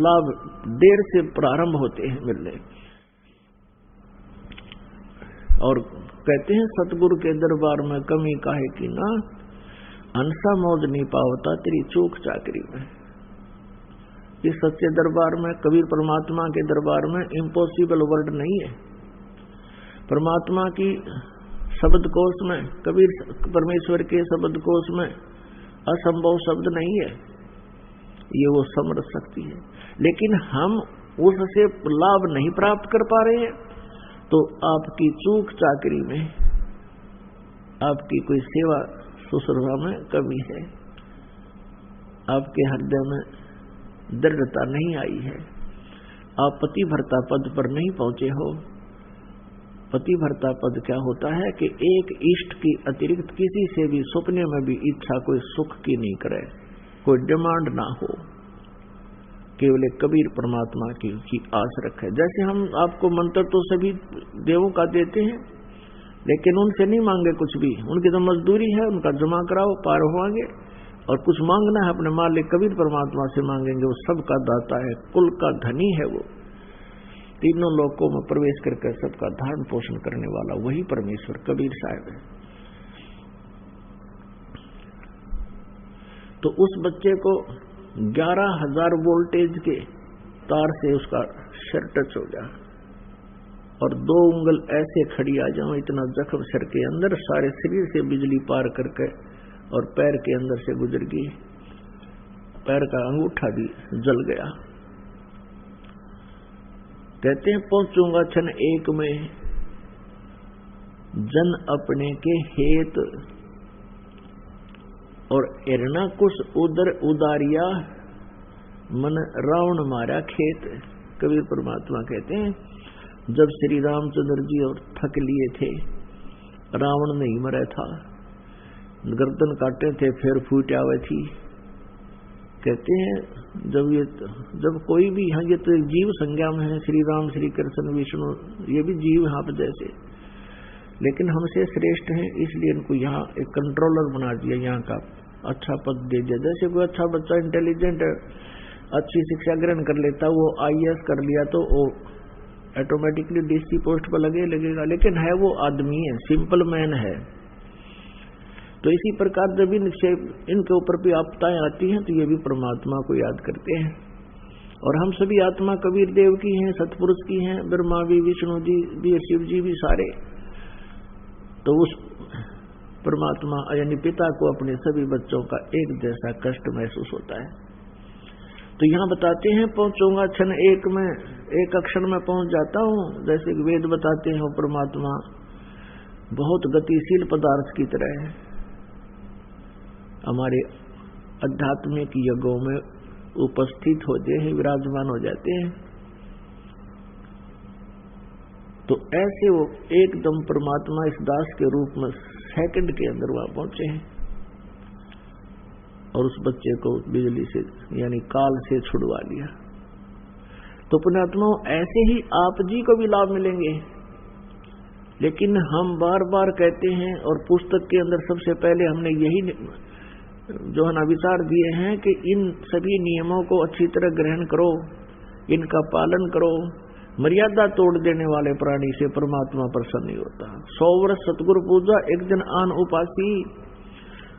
B: लाभ देर से प्रारंभ होते हैं मिलने। और कहते हैं सतगुरु के दरबार में कमी काहे की ना, अंसा मौज नहीं पावता तेरी चूक चाकरी में। इस सच्चे दरबार में, कबीर परमात्मा के दरबार में इम्पॉसिबल वर्ड नहीं है। परमात्मा की शब्द कोश में, कबीर परमेश्वर के शब्द कोश में असंभव शब्द नहीं है, ये वो समर्थ शक्ति है। लेकिन हम उससे लाभ नहीं प्राप्त कर पा रहे हैं, तो आपकी चूक चाकरी में, आपकी कोई सेवा शुश्रूषा में कमी है, आपके हृदय में दृढ़ता नहीं आई है, आप पतिव्रता पद पर नहीं पहुंचे हो। पतिव्रता पद क्या होता है कि एक इष्ट की अतिरिक्त किसी से भी सपने में भी इच्छा कोई सुख की नहीं करे, कोई डिमांड ना हो, केवल एक कबीर परमात्मा की आस रखे। जैसे हम आपको मंत्र तो सभी देवों का देते हैं, लेकिन उनसे नहीं मांगे कुछ भी, उनकी तो मजदूरी है, उनका जमा कराओ पार होंगे। और कुछ मांगना है अपने मालिक कबीर परमात्मा से मांगेंगे, वो सबका दाता है, कुल का धनी है, वो तीनों लोकों में प्रवेश करके सबका धारण पोषण करने वाला वही परमेश्वर कबीर साहब है। तो उस बच्चे को 11,000 वोल्टेज के तार से उसका सिर टच हो गया और 2 उंगल ऐसे खड़ी आ जाओ, इतना जख्म सिर के अंदर, सारे शरीर से बिजली पार करके और पैर के अंदर से गुजर गई, पैर का अंगूठा भी जल गया। कहते हैं पहुंचूंगा क्षण एक में जन अपने के हेत, और एरना कुछ उदर उदारिया मन रावण मारा खेत। कबीर परमात्मा कहते हैं जब श्री रामचंद्र जी और थक लिए थे, रावण नहीं मरा था, गर्दन काटे थे फिर फूट आवे थी। कहते हैं जब कोई भी, यहाँ ये तो एक जीव संज्ञा में है, श्री राम श्री कृष्ण विष्णु ये भी जीव यहाँ पर जैसे, लेकिन हमसे श्रेष्ठ हैं, इसलिए इनको यहाँ एक कंट्रोलर बना दिया, यहाँ का अच्छा पद दे दिया। जैसे कोई अच्छा बच्चा इंटेलिजेंट अच्छी शिक्षा ग्रहण कर लेता, वो IAS कर लिया तो वो ऑटोमेटिकली DC पोस्ट पर लगेगा, लेकिन है वो आदमी है, सिंपल मैन है। तो इसी प्रकार जब इनके ऊपर भी आपदाएं आती हैं तो ये भी परमात्मा को याद करते हैं। और हम सभी आत्मा कबीर देव की हैं, सतपुरुष की हैं, ब्रह्मा भी, विष्णु जी भी, शिव जी भी सारे। तो उस परमात्मा यानी पिता को अपने सभी बच्चों का एक जैसा कष्ट महसूस होता है। तो यहाँ बताते हैं पहुंचूंगा क्षण एक में, एक अक्षर में पहुंच जाता हूँ। जैसे वेद बताते हैं वो परमात्मा बहुत गतिशील पदार्थ की तरह है, हमारे आध्यात्मिक यज्ञों में उपस्थित होते हैं, विराजमान हो जाते हैं। तो ऐसे वो एकदम परमात्मा इस दास के रूप में सेकंड के अंदर वहां पहुंचे हैं और उस बच्चे को बिजली से यानी काल से छुड़वा लिया। तो पुण्यात्मा ऐसे ही आप जी को भी लाभ मिलेंगे। लेकिन हम बार बार कहते हैं और पुस्तक के अंदर सबसे पहले हमने यही जो है ना विचार दिए हैं कि इन सभी नियमों को अच्छी तरह ग्रहण करो, इनका पालन करो। मर्यादा तोड़ देने वाले प्राणी से परमात्मा प्रसन्न नहीं होता। 100 वर्ष सतगुरु पूजा, एक दिन आन उपासी,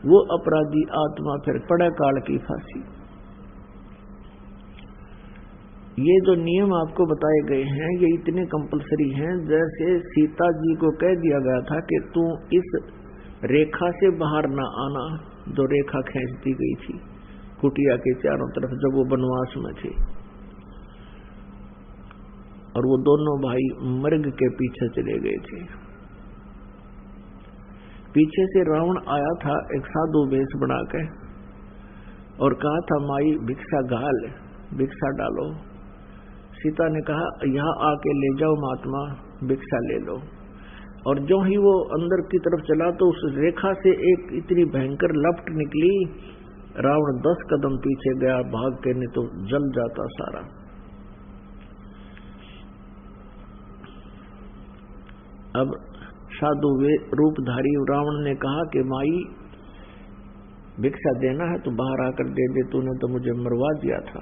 B: वो अपराधी आत्मा फिर पड़ा काल की फांसी। ये जो नियम आपको बताए गए हैं ये इतने कंपलसरी हैं, जैसे सीता जी को कह दिया गया था कि तू इस रेखा से बाहर ना आना, जो रेखा खींचती गई थी कुटिया के चारों तरफ जब वो वनवास में थे। और वो दोनों भाई मृग के पीछे चले गए थे। पीछे से रावण आया था एक साधु वेश बनाकर और कहा था माई भिक्षा घाल, भिक्षा डालो। सीता ने कहा यहाँ आके ले जाओ महात्मा, भिक्षा ले लो। और जो ही वो अंदर की तरफ चला तो उस रेखा से एक इतनी भयंकर लपट निकली, रावण 10 कदम पीछे गया भाग के, नहीं तो जल जाता सारा। अब साधु रूपधारी रावण ने कहा कि माई भिक्षा देना है तो बाहर आकर दे दे, तूने तो मुझे मरवा दिया था।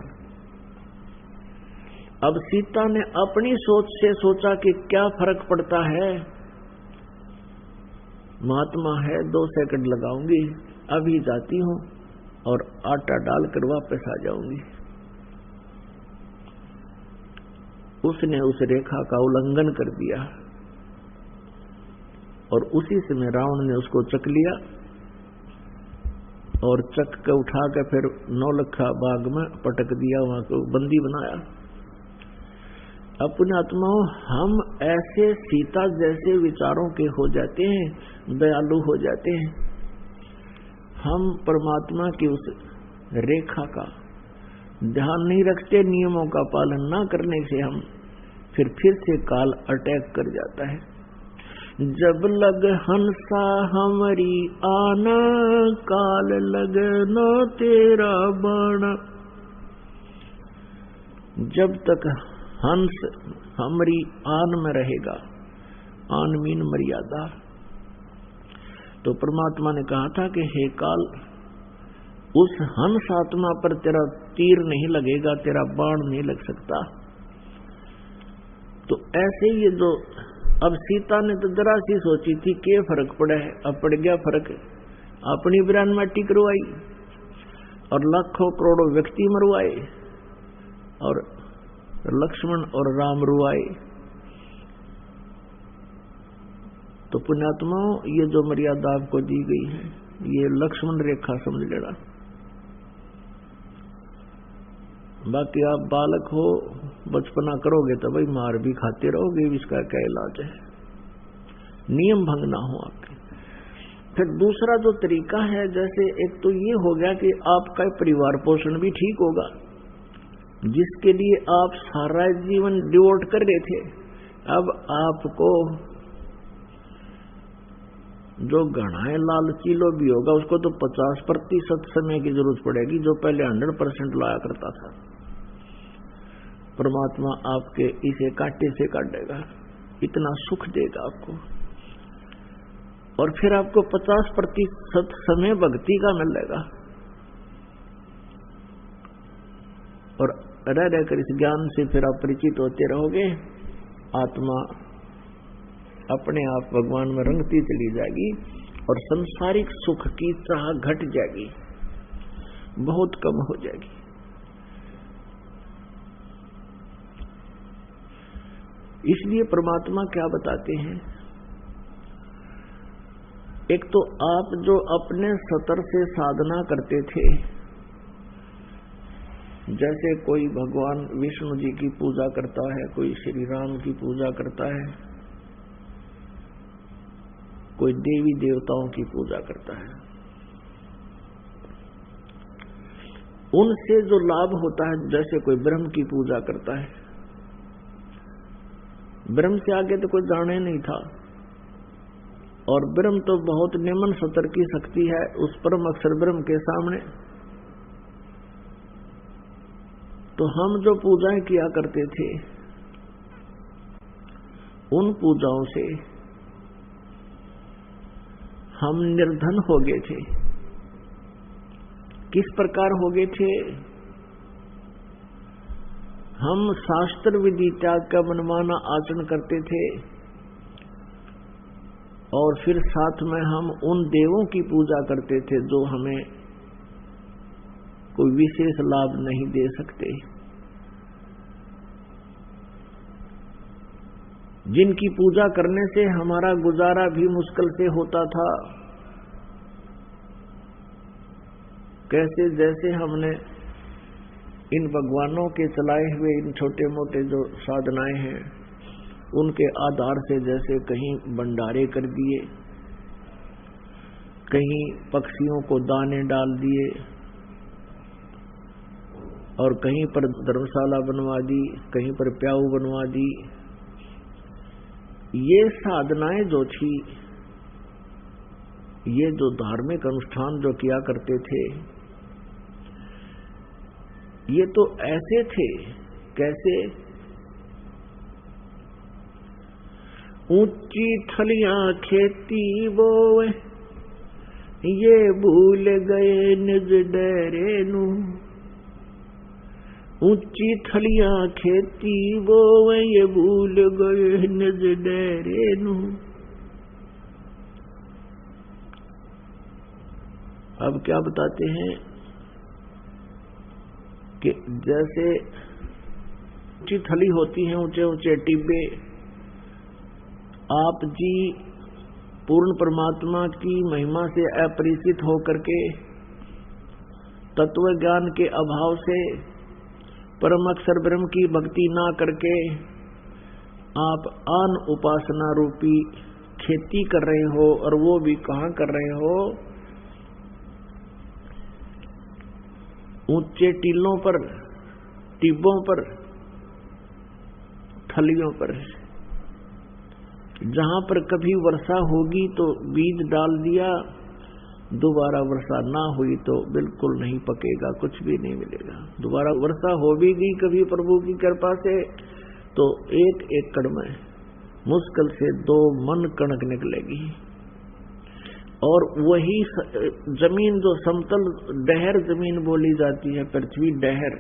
B: अब सीता ने अपनी सोच से सोचा कि क्या फर्क पड़ता है, महात्मा है 2 सेकंड लगाऊंगी, अभी जाती हूं और आटा डालकर वापस आ जाऊंगी। उसने उस रेखा का उल्लंघन कर दिया और उसी समय रावण ने उसको चक लिया और चक के उठा के फिर नौलखा बाग में पटक दिया, वहां को बंदी बनाया। अपने आत्माओं, हम ऐसे सीता जैसे विचारों के हो जाते हैं, दयालु हो जाते हैं। हम परमात्मा की उस रेखा का ध्यान नहीं रखते, नियमों का पालन न करने से हम फिर से काल अटैक कर जाता है। जब लग हंसा हमारी आना, काल लगना तेरा बाणा। जब तक हंस हमारी आन में रहेगा, आन मीन मर्यादा, तो परमात्मा ने कहा था कि हे काल, उस हंस आत्मा पर तेरा तीर नहीं लगेगा, तेरा बाण नहीं लग सकता। तो ऐसे ही जो अब सीता ने तो जरा सी सोची थी कि फर्क पड़ा है, अब पड़ गया फर्क। अपनी बिरान माटी करवाई और लाखों करोड़ों व्यक्ति मरवाए और लक्ष्मण और राम रुआए। तो पुण्यात्माओं, ये जो मर्यादा आपको दी गई है, ये लक्ष्मण रेखा समझ लेना। बाकी आप बालक हो, बचपना करोगे तो भाई मार भी खाते रहोगे, इसका क्या इलाज है, नियम भंग ना हो आपके। फिर दूसरा जो तरीका है, जैसे एक तो ये हो गया कि आपका परिवार पोषण भी ठीक होगा, जिसके लिए आप सारा जीवन डिवोट कर रहे थे। अब आपको जो घना लालची लोभी होगा, उसको तो 50% समय की जरूरत पड़ेगी, जो पहले 100% लाया करता था। परमात्मा आपके इसे कांटे से काटेगा, इतना सुख देगा आपको, और फिर आपको 50% समय भक्ति का मिलेगा। और रह रहकर इस ज्ञान से फिर आप परिचित होते रहोगे, आत्मा अपने आप भगवान में रंगती चली जाएगी और संसारिक सुख की चाह घट जाएगी, बहुत कम हो जाएगी। इसलिए परमात्मा क्या बताते हैं, एक तो आप जो अपने सतर से साधना करते थे, जैसे कोई भगवान विष्णु जी की पूजा करता है, कोई श्री राम की पूजा करता है, कोई देवी देवताओं की पूजा करता है, उनसे जो लाभ होता है, जैसे कोई ब्रह्म की पूजा करता है, ब्रह्म से आगे तो कोई जाने नहीं था, और ब्रह्म तो बहुत निम्न सतर की शक्ति है उस परम अक्षर ब्रह्म के सामने। तो हम जो पूजाएं किया करते थे, उन पूजाओं से हम निर्धन हो गए थे। किस प्रकार हो गए थे? हम शास्त्र विधि त्याग का मनमाना आचरण करते थे, और फिर साथ में हम उन देवों की पूजा करते थे जो हमें कोई विशेष लाभ नहीं दे सकते, जिनकी पूजा करने से हमारा गुजारा भी मुश्किल से होता था। कैसे? जैसे हमने इन भगवानों के चलाए हुए इन छोटे मोटे जो साधनाएं हैं, उनके आधार से जैसे कहीं भंडारे कर दिए, कहीं पक्षियों को दाने डाल दिए, और कहीं पर धर्मशाला बनवा दी, कहीं पर प्याऊ बनवा दी, ये साधनाएं जो थी, ये जो धार्मिक अनुष्ठान जो किया करते थे, ये तो ऐसे थे, कैसे? ऊंची थलियां खेती बोए, ये भूल गए निज डेरे नू। ऊंची थलियां खेती बोए, ये भूल गए निज डेरे नू। अब क्या बताते हैं कि जैसे ऊंची थली होती है, ऊंचे ऊंचे टिब्बे, आप जी पूर्ण परमात्मा की महिमा से अपरिचित होकर के, तत्व ज्ञान के अभाव से, परम अक्षर ब्रह्म की भक्ति ना करके आप आन उपासना रूपी खेती कर रहे हो, और वो भी कहाँ कर रहे हो? ऊंचे टीलों पर, टिब्बों पर, थलियों पर, जहां पर कभी वर्षा होगी तो बीज डाल दिया, दोबारा वर्षा ना हुई तो बिल्कुल नहीं पकेगा, कुछ भी नहीं मिलेगा। दोबारा वर्षा हो भी गई कभी प्रभु की कृपा से तो 1 एकड़ में मुश्किल से 2 मन कणक निकलेगी। और वही जमीन जो समतल डहर जमीन बोली जाती है, पृथ्वी डहर,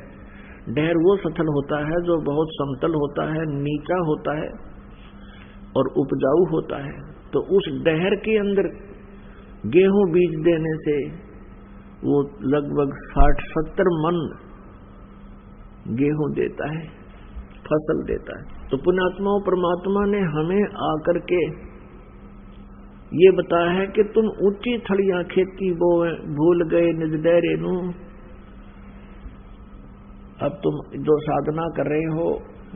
B: डहर वो सतल होता है जो बहुत समतल होता है, नीचा होता है और उपजाऊ होता है। तो उस डहर के अंदर गेहूं बीज देने से वो लगभग 60-70 मन गेहूं देता है, फसल देता है। तो पुण्यात्माओं, परमात्मा ने हमें आकर के ये बताया है कि तुम ऊंची थलियां खेती बोए, भूल गए निज डेरे नू। अब तुम जो साधना कर रहे हो,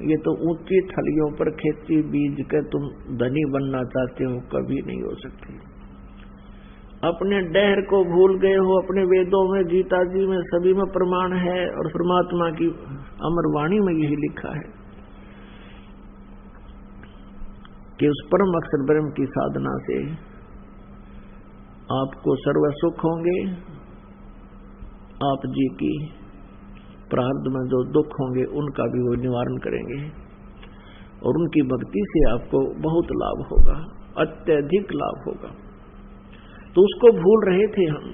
B: ये तो ऊंची थलियों पर खेती बीज के तुम धनी बनना चाहते हो, कभी नहीं हो सकती। अपने डहर को भूल गए हो। अपने वेदों में, गीता जी में, सभी में प्रमाण है, और परमात्मा की अमर वाणी में यही लिखा है कि उस परम अक्षर ब्रह्म की साधना से आपको सर्व सुख होंगे। आप जी की प्रारब्ध में जो दुख होंगे उनका भी वो निवारण करेंगे, और उनकी भक्ति से आपको बहुत लाभ होगा, अत्यधिक लाभ होगा। तो उसको भूल रहे थे हम।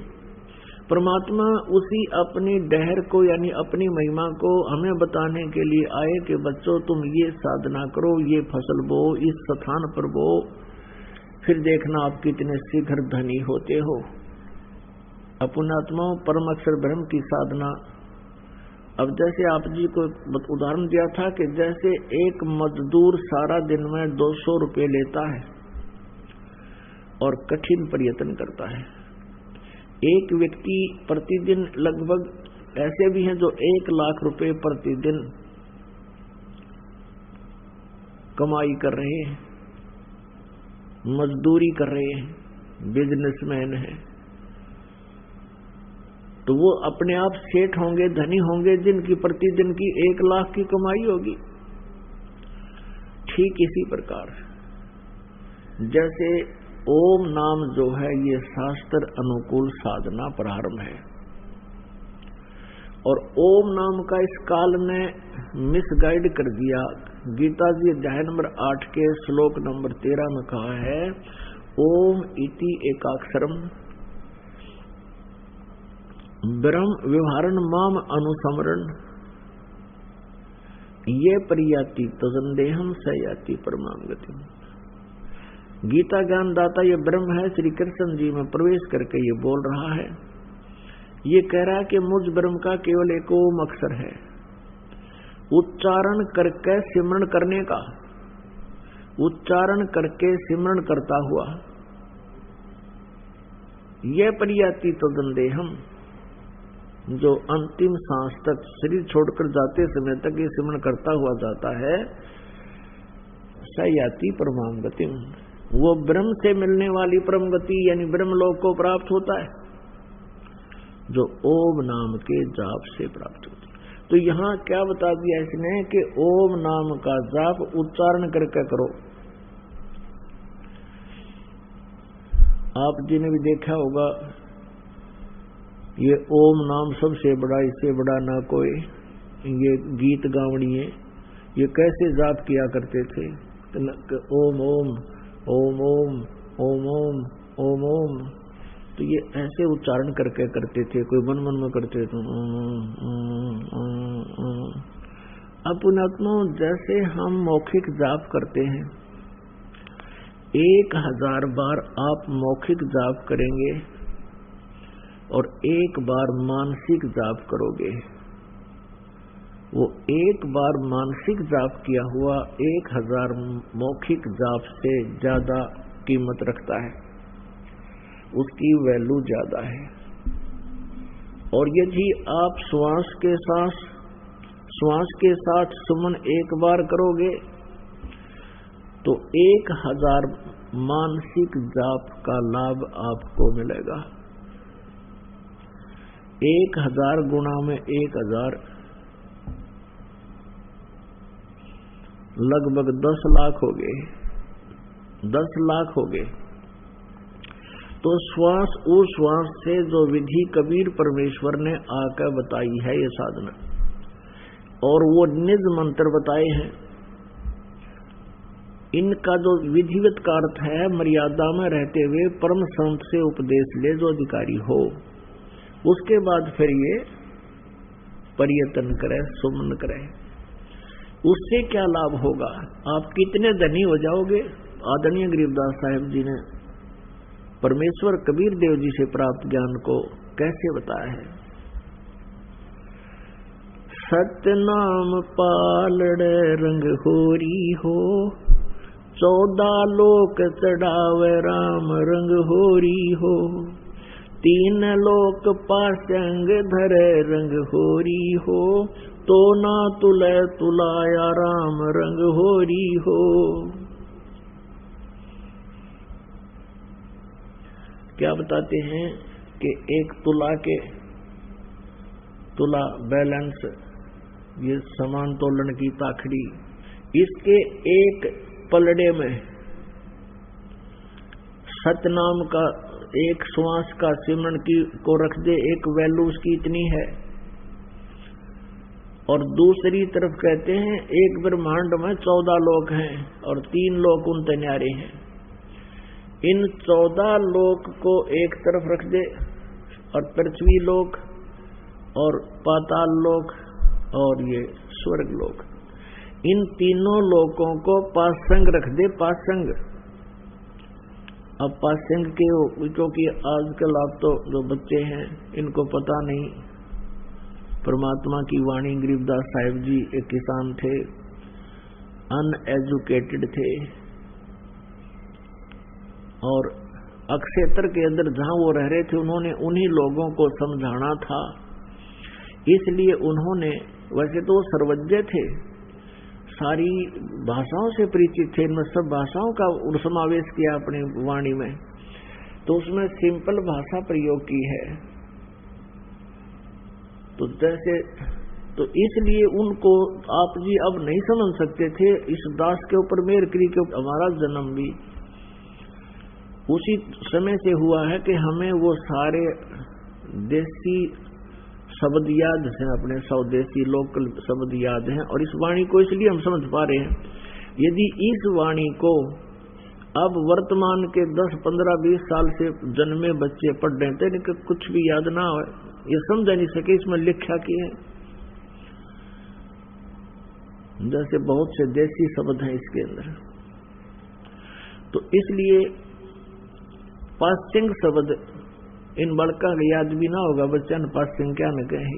B: परमात्मा उसी अपनी डहर को, यानी अपनी महिमा को हमें बताने के लिए आए कि बच्चों तुम ये साधना करो, ये फसल बो, इस स्थान पर बो, फिर देखना आप कितने शीघ्र धनी होते हो। पुण्यात्माओं, परम अक्षर ब्रह्म की साधना, अब जैसे आप जी को उदाहरण दिया था कि जैसे एक मजदूर सारा दिन में 200 रुपये लेता है और कठिन प्रयत्न करता है। एक व्यक्ति प्रतिदिन लगभग ऐसे भी हैं जो 1 लाख रुपए प्रतिदिन कमाई कर रहे हैं, मजदूरी कर रहे हैं, बिजनेसमैन है। तो वो अपने आप सेठ होंगे, धनी होंगे, जिनकी प्रतिदिन की 1 लाख की कमाई होगी। ठीक इसी प्रकार जैसे ओम नाम जो है ये शास्त्र अनुकूल साधना प्रारंभ है, और ओम नाम का इस काल ने मिसगाइड कर दिया। गीता जी अध्याय नंबर 8 के श्लोक नंबर 13 में कहा है, ओम इति एकाक्षरम ब्रह्म व्यवहारण माम अनुसमरण ये परियाति तजंदेहम सयाति परमाम गति। गीता ज्ञान दाता ये ब्रह्म है, श्री कृष्ण जी में प्रवेश करके ये बोल रहा है। ये कह रहा है कि मुझ ब्रह्म का केवल एक ओम अक्षर है, उच्चारण करके सिमरण करने का, उच्चारण करके सिमरण करता हुआ यह परियाति तदंदेहम, जो अंतिम सांस तक शरीर छोड़कर जाते समय तक ये सिमरण करता हुआ जाता है, सयाति परमाम गति, वो ब्रह्म से मिलने वाली परम गति यानी ब्रह्मलोक को प्राप्त होता है, जो ओम नाम के जाप से प्राप्त होती है। तो यहाँ क्या बता दिया इसने कि ओम नाम का जाप उच्चारण करके करो, आप जी ने भी देखा होगा, ये ओम नाम सबसे बड़ा, इससे बड़ा ना कोई। ये गीत गावड़िए ये कैसे जाप किया करते थे, ओम ओम ओम ओम ओम ओम ओम ओम। तो ये ऐसे उच्चारण करके करते थे, कोई मन मन में करते थे। अपनात्मा जैसे हम मौखिक जाप करते हैं, 1000 बार आप मौखिक जाप करेंगे और 1 बार मानसिक जाप करोगे। वो 1 बार मानसिक जाप किया हुआ 1000 मौखिक जाप से ज्यादा कीमत रखता है, उसकी वैल्यू ज्यादा है। और यदि आप श्वास के साथ सुमन 1 बार करोगे तो 1000 मानसिक जाप का लाभ आपको मिलेगा। 1000 गुणा में 1000 लगभग 10 लाख हो गए, 10 लाख हो गए। तो श्वास उश्वास से जो विधि कबीर परमेश्वर ने आकर बताई है, ये साधना, और वो निज मंत्र बताए हैं, इनका जो विधिवत का अर्थ है, मर्यादा में रहते हुए परम संत से उपदेश ले जो अधिकारी हो, उसके बाद फिर ये पर्यटन करे, सुमन करे। उससे क्या लाभ होगा, आप कितने धनी हो जाओगे। आदरणीय गरीबदास साहिब जी ने परमेश्वर कबीर देव जी से प्राप्त ज्ञान को कैसे बताया है। सतनाम पालड़ रंग होरी हो, 14 लोक चढ़ावे राम रंग होरी हो, 3 लोक पासंग धरे रंग होरी हो, तो ना तुले तुलाया राम रंग होरी हो। क्या बताते हैं कि एक तुला बैलेंस, ये समान तोलन की ताखड़ी, इसके एक पलड़े में सतनाम का एक श्वास का सिमरन की को रख दे, एक वैल्यू उसकी इतनी है। और दूसरी तरफ कहते हैं एक ब्रह्मांड में 14 लोक हैं और 3 लोक उनते न्यारे हैं। इन 14 लोक को एक तरफ रख दे और पृथ्वी लोक और पाताल लोक और ये स्वर्ग लोक, इन तीनों लोकों को पासंग रख दे, पासंग। अब पासंग के, क्योंकि आजकल आप तो जो बच्चे हैं इनको पता नहीं, परमात्मा की वाणी। गरीबदास साहिब जी एक किसान थे, अनएजुकेटेड थे, और अक्षेत्र के अंदर जहां वो रह रहे थे उन्होंने उन्हीं लोगों को समझाना था, इसलिए उन्होंने, वैसे तो वो सर्वज्ञ थे, सारी भाषाओं से परिचित थे, इनमें सब भाषाओं का समावेश किया अपनी वाणी में, तो उसमें सिंपल भाषा प्रयोग की है। तो जैसे, तो इसलिए उनको आप जी अब नहीं समझ सकते थे। इस दास के ऊपर मेहर करी के हमारा जन्म भी उसी समय से हुआ है कि हमें वो सारे देसी शब्द याद हैं, अपने स्वदेशी लोकल शब्द याद हैं, और इस वाणी को इसलिए हम समझ पा रहे हैं। यदि इस वाणी को अब वर्तमान के 10, 15, 20 साल से जन्मे बच्चे पढ़ रहे थे, इनके कुछ भी याद ना हो, ये समझ नहीं सके इसमें लिखा क्या है। जैसे बहुत से देसी शब्द हैं इसके अंदर, तो इसलिए पासिंग शब्द इन बड़का याद भी ना होगा, बच्चा ने पासिंग क्या न कहे।